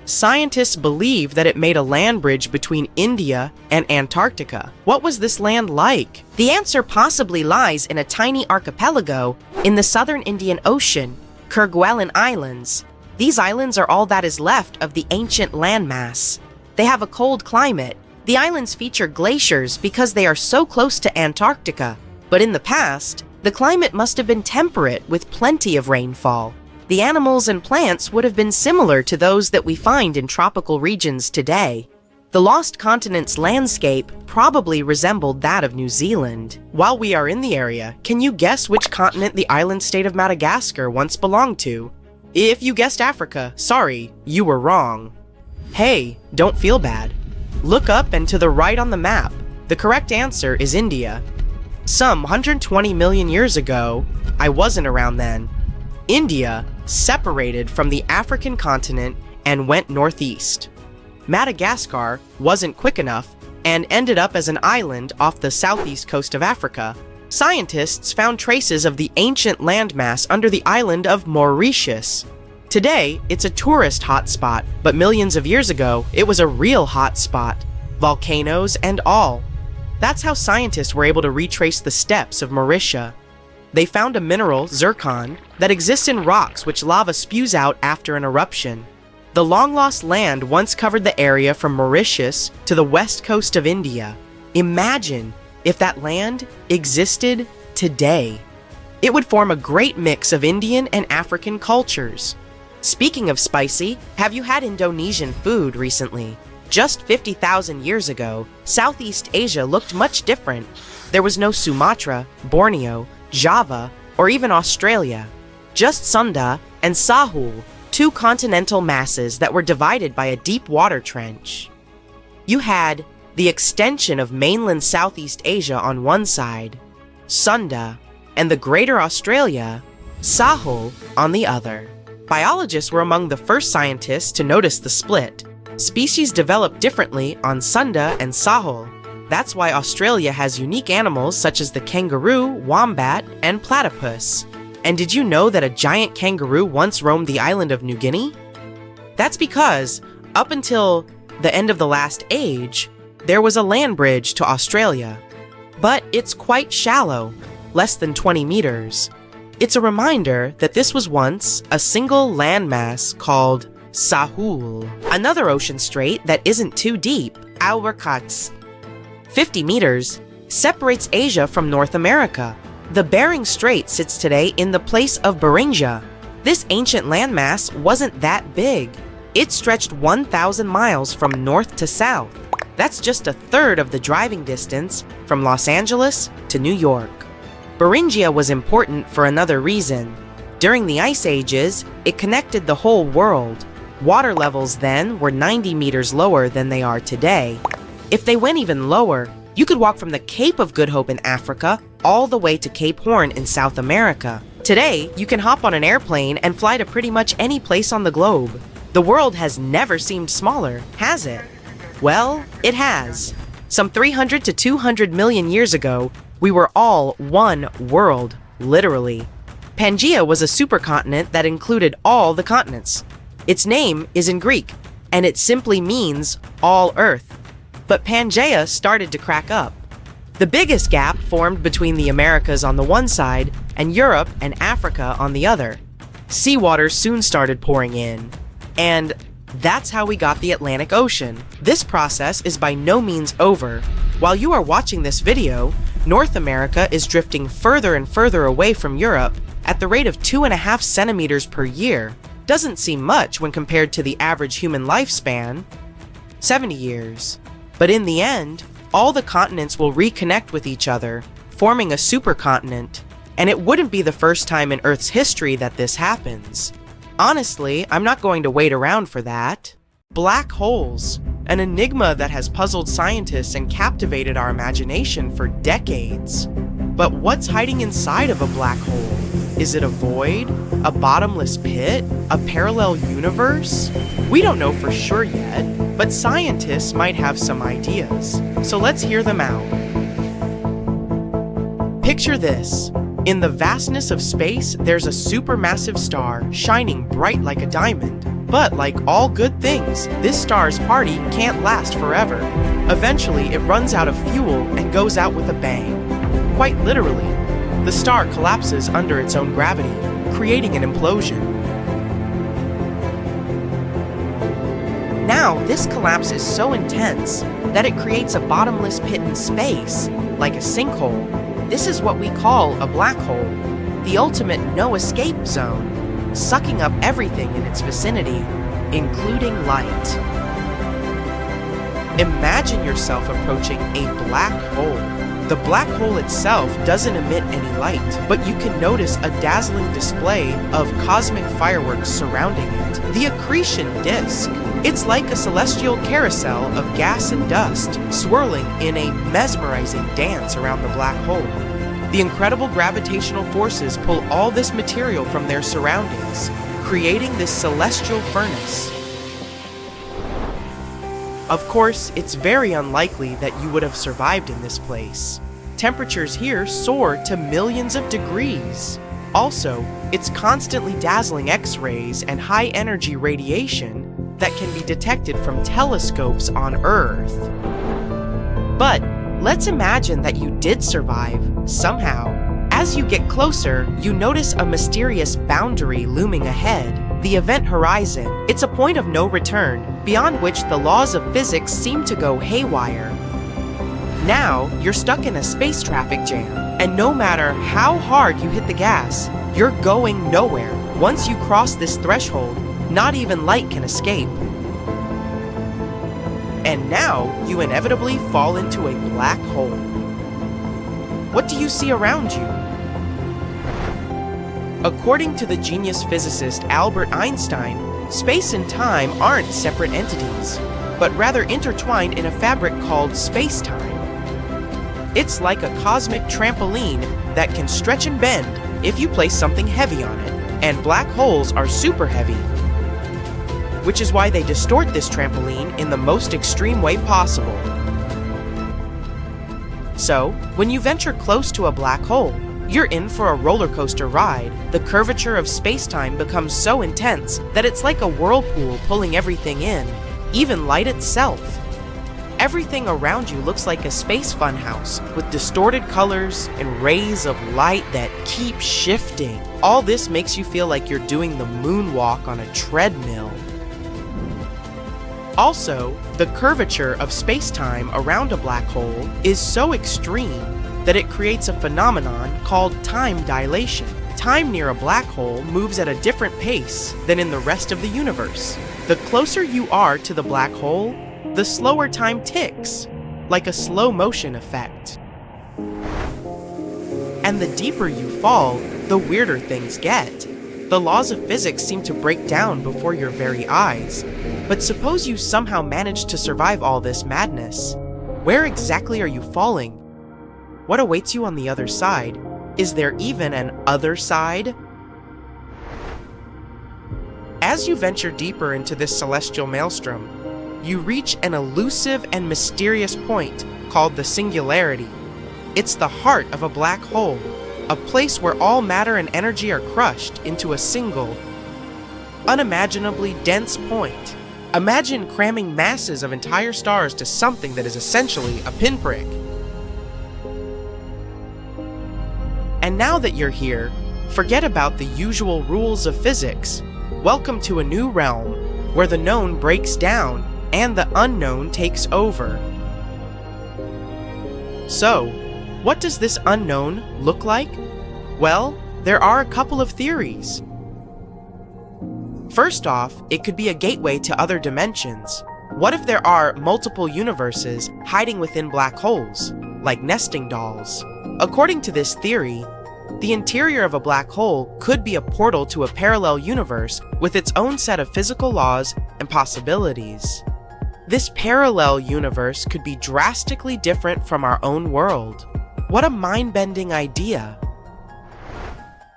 Scientists believe that it made a land bridge between India and Antarctica. What was this land like? The answer possibly lies in a tiny archipelago in the southern Indian Ocean, Kerguelen Islands. These islands are all that is left of the ancient landmass. They have a cold climate. The islands feature glaciers because they are so close to Antarctica. But in the past, the climate must have been temperate with plenty of rainfall. The animals and plants would have been similar to those that we find in tropical regions today. The lost continent's landscape probably resembled that of New Zealand. While we are in the area, can you guess which continent the island state of Madagascar once belonged to? If you guessed Africa, sorry, you were wrong. Hey, don't feel bad. Look up and to the right on the map. The correct answer is India. Some 120 million years ago, I wasn't around then, India separated from the African continent and went northeast. Madagascar wasn't quick enough and ended up as an island off the southeast coast of Africa. Scientists found traces of the ancient landmass under the island of Mauritius. Today, it's a tourist hotspot, but millions of years ago, it was a real hotspot, volcanoes and all. That's how scientists were able to retrace the steppes of Mauritius. They found a mineral, zircon, that exists in rocks which lava spews out after an eruption. The long-lost land once covered the area from Mauritius to the west coast of India. Imagine if that land existed today. It would form a great mix of Indian and African cultures. Speaking of spicy, have you had Indonesian food recently? Just 50,000 years ago, Southeast Asia looked much different. There was no Sumatra, Borneo, Java, or even Australia. Just Sunda and Sahul, two continental masses that were divided by a deep water trench. You had the extension of mainland Southeast Asia on one side, Sunda, and the Greater Australia, Sahul, on the other. Biologists were among the first scientists to notice the split. Species develop differently on Sunda and Sahul. That's why Australia has unique animals such as the kangaroo, wombat, and platypus. And did you know that a giant kangaroo once roamed the island of New Guinea? That's because, up until the end of the last age, there was a land bridge to Australia. But it's quite shallow, less than 20 meters. It's a reminder that this was once a single landmass called Sahul. Another ocean strait that isn't too deep, Alberkats, 50 meters, separates Asia from North America. The Bering Strait sits today in the place of Beringia. This ancient landmass wasn't that big. It stretched 1,000 miles from north to south. That's just a third of the driving distance from Los Angeles to New York. Beringia was important for another reason. During the Ice Ages, it connected the whole world. Water levels then were 90 meters lower than they are today. If they went even lower, you could walk from the Cape of Good Hope in Africa all the way to Cape Horn in South America. Today, you can hop on an airplane and fly to pretty much any place on the globe. The world has never seemed smaller, has it? Well, it has. Some 300 to 200 million years ago, we were all one world, literally. Pangaea was a supercontinent that included all the continents. Its name is in Greek, and it simply means all Earth. But Pangaea started to crack up. The biggest gap formed between the Americas on the one side and Europe and Africa on the other. Seawater soon started pouring in, and that's how we got the Atlantic Ocean. This process is by no means over. While you are watching this video, North America is drifting further and further away from Europe at the rate of 2.5 centimeters per year. Doesn't seem much when compared to the average human lifespan, 70 years. But in the end, all the continents will reconnect with each other, forming a supercontinent, and it wouldn't be the first time in Earth's history that this happens. Honestly, I'm not going to wait around for that. Black holes, an enigma that has puzzled scientists and captivated our imagination for decades. But what's hiding inside of a black hole? Is it a void? A bottomless pit? A parallel universe? We don't know for sure yet, but scientists might have some ideas. So let's hear them out. Picture this. In the vastness of space, there's a supermassive star shining bright like a diamond. But like all good things, this star's party can't last forever. Eventually, it runs out of fuel and goes out with a bang. Quite literally, the star collapses under its own gravity, creating an implosion. Now, this collapse is so intense that it creates a bottomless pit in space, like a sinkhole. This is what we call a black hole, the ultimate no-escape zone, sucking up everything in its vicinity, including light. Imagine yourself approaching a black hole. The black hole itself doesn't emit any light, but you can notice a dazzling display of cosmic fireworks surrounding it. The accretion disk. It's like a celestial carousel of gas and dust, swirling in a mesmerizing dance around the black hole. The incredible gravitational forces pull all this material from their surroundings, creating this celestial furnace. Of course, it's very unlikely that you would have survived in this place. Temperatures here soar to millions of degrees. Also, it's constantly dazzling X-rays and high-energy radiation that can be detected from telescopes on Earth. But let's imagine that you did survive, somehow. As you get closer, you notice a mysterious boundary looming ahead, the event horizon. It's a point of no return, beyond which the laws of physics seem to go haywire. Now, you're stuck in a space traffic jam, and no matter how hard you hit the gas, you're going nowhere. Once you cross this threshold, not even light can escape. And now, you inevitably fall into a black hole. What do you see around you? According to the genius physicist Albert Einstein, space and time aren't separate entities, but rather intertwined in a fabric called space-time. It's like a cosmic trampoline that can stretch and bend if you place something heavy on it, and black holes are super heavy, which is why they distort this trampoline in the most extreme way possible. So, when you venture close to a black hole, you're in for a roller coaster ride. The curvature of space-time becomes so intense that it's like a whirlpool pulling everything in, even light itself. Everything around you looks like a space funhouse with distorted colors and rays of light that keep shifting. All this makes you feel like you're doing the moonwalk on a treadmill. Also, the curvature of space-time around a black hole is so extreme that it creates a phenomenon called time dilation. Time near a black hole moves at a different pace than in the rest of the universe. The closer you are to the black hole, the slower time ticks, like a slow motion effect. And the deeper you fall, the weirder things get. The laws of physics seem to break down before your very eyes. But suppose you somehow manage to survive all this madness. Where exactly are you falling? What awaits you on the other side? Is there even an other side? As you venture deeper into this celestial maelstrom, you reach an elusive and mysterious point called the singularity. It's the heart of a black hole, a place where all matter and energy are crushed into a single, unimaginably dense point. Imagine cramming masses of entire stars to something that is essentially a pinprick. And now that you're here, forget about the usual rules of physics. Welcome to a new realm, where the known breaks down and the unknown takes over. So, what does this unknown look like? Well, there are a couple of theories. First off, it could be a gateway to other dimensions. What if there are multiple universes hiding within black holes, like nesting dolls? According to this theory, the interior of a black hole could be a portal to a parallel universe with its own set of physical laws and possibilities. This parallel universe could be drastically different from our own world. What a mind-bending idea!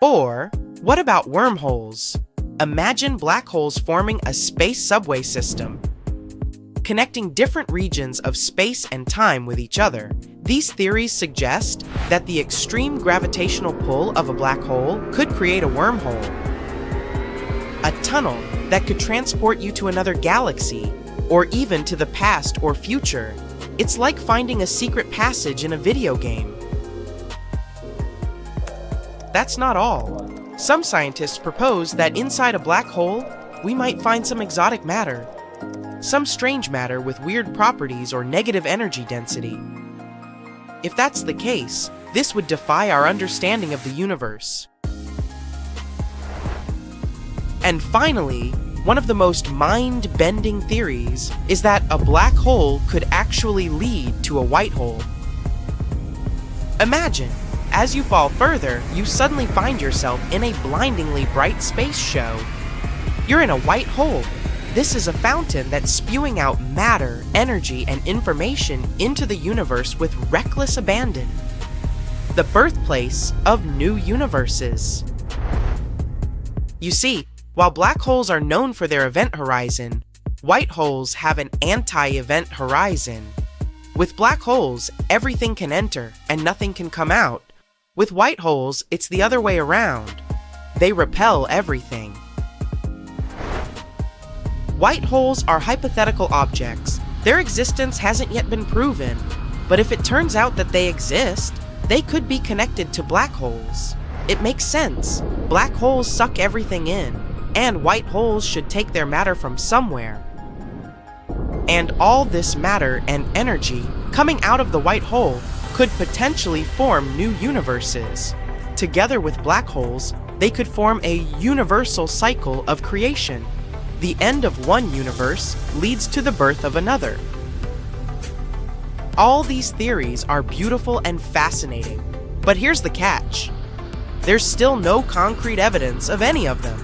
Or, what about wormholes? Imagine black holes forming a space subway system, connecting different regions of space and time with each other. These theories suggest that the extreme gravitational pull of a black hole could create a wormhole, a tunnel that could transport you to another galaxy, or even to the past or future. It's like finding a secret passage in a video game. That's not all. Some scientists propose that inside a black hole, we might find some exotic matter, some strange matter with weird properties or negative energy density. If that's the case, this would defy our understanding of the universe. And finally, one of the most mind-bending theories is that a black hole could actually lead to a white hole. Imagine, as you fall further, you suddenly find yourself in a blindingly bright space show. You're in a white hole. This is a fountain that's spewing out matter, energy, and information into the universe with reckless abandon. The birthplace of new universes. You see, while black holes are known for their event horizon, white holes have an anti-event horizon. With black holes, everything can enter and nothing can come out. With white holes, it's the other way around. They repel everything. White holes are hypothetical objects. Their existence hasn't yet been proven, but if it turns out that they exist, they could be connected to black holes. It makes sense. Black holes suck everything in, and white holes should take their matter from somewhere. And all this matter and energy coming out of the white hole could potentially form new universes. Together with black holes, they could form a universal cycle of creation. The end of one universe leads to the birth of another. All these theories are beautiful and fascinating, but here's the catch. there's still no concrete evidence of any of them.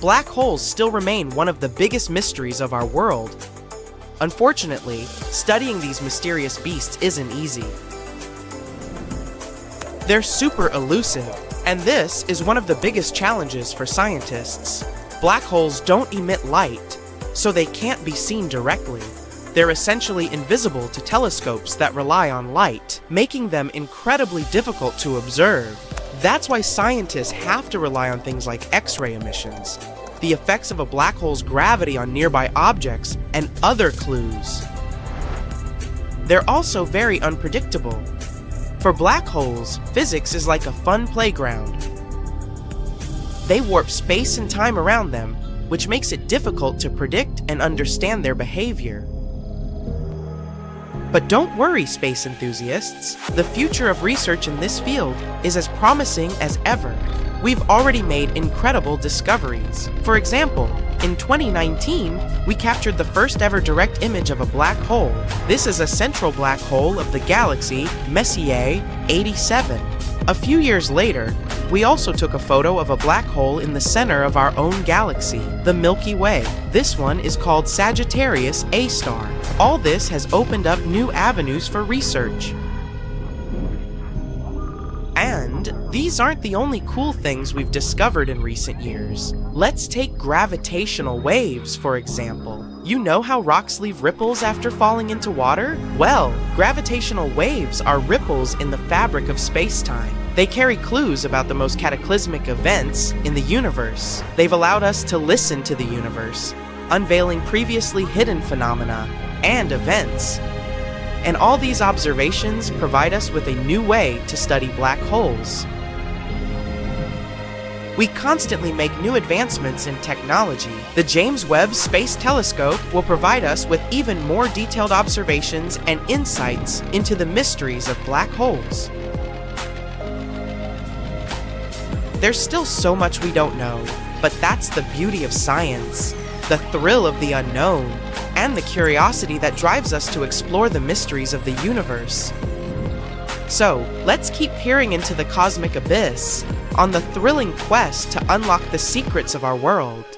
Black holes still remain one of the biggest mysteries of our world. Unfortunately, studying these mysterious beasts isn't easy. They're super elusive, and this is one of the biggest challenges for scientists. Black holes don't emit light, so they can't be seen directly. They're essentially invisible to telescopes that rely on light, making them incredibly difficult to observe. That's why scientists have to rely on things like X-ray emissions, the effects of a black hole's gravity on nearby objects, and other clues. They're also very unpredictable. For black holes, physics is like a fun playground. They warp space and time around them, which makes it difficult to predict and understand their behavior. But don't worry, space enthusiasts. The future of research in this field is as promising as ever. We've already made incredible discoveries. For example, in 2019, we captured the first ever direct image of a black hole. This is a central black hole of the galaxy Messier 87. A few years later, we also took a photo of a black hole in the center of our own galaxy, the Milky Way. This one is called Sagittarius A star. All this has opened up new avenues for research. And these aren't the only cool things we've discovered in recent years. Let's take gravitational waves, for example. You know how rocks leave ripples after falling into water? Well, gravitational waves are ripples in the fabric of space-time. They carry clues about the most cataclysmic events in the universe. They've allowed us to listen to the universe, unveiling previously hidden phenomena and events. And all these observations provide us with a new way to study black holes. We constantly make new advancements in technology. The James Webb Space Telescope will provide us with even more detailed observations and insights into the mysteries of black holes. There's still so much we don't know, but that's the beauty of science, the thrill of the unknown, and the curiosity that drives us to explore the mysteries of the universe. So, let's keep peering into the cosmic abyss on the thrilling quest to unlock the secrets of our world.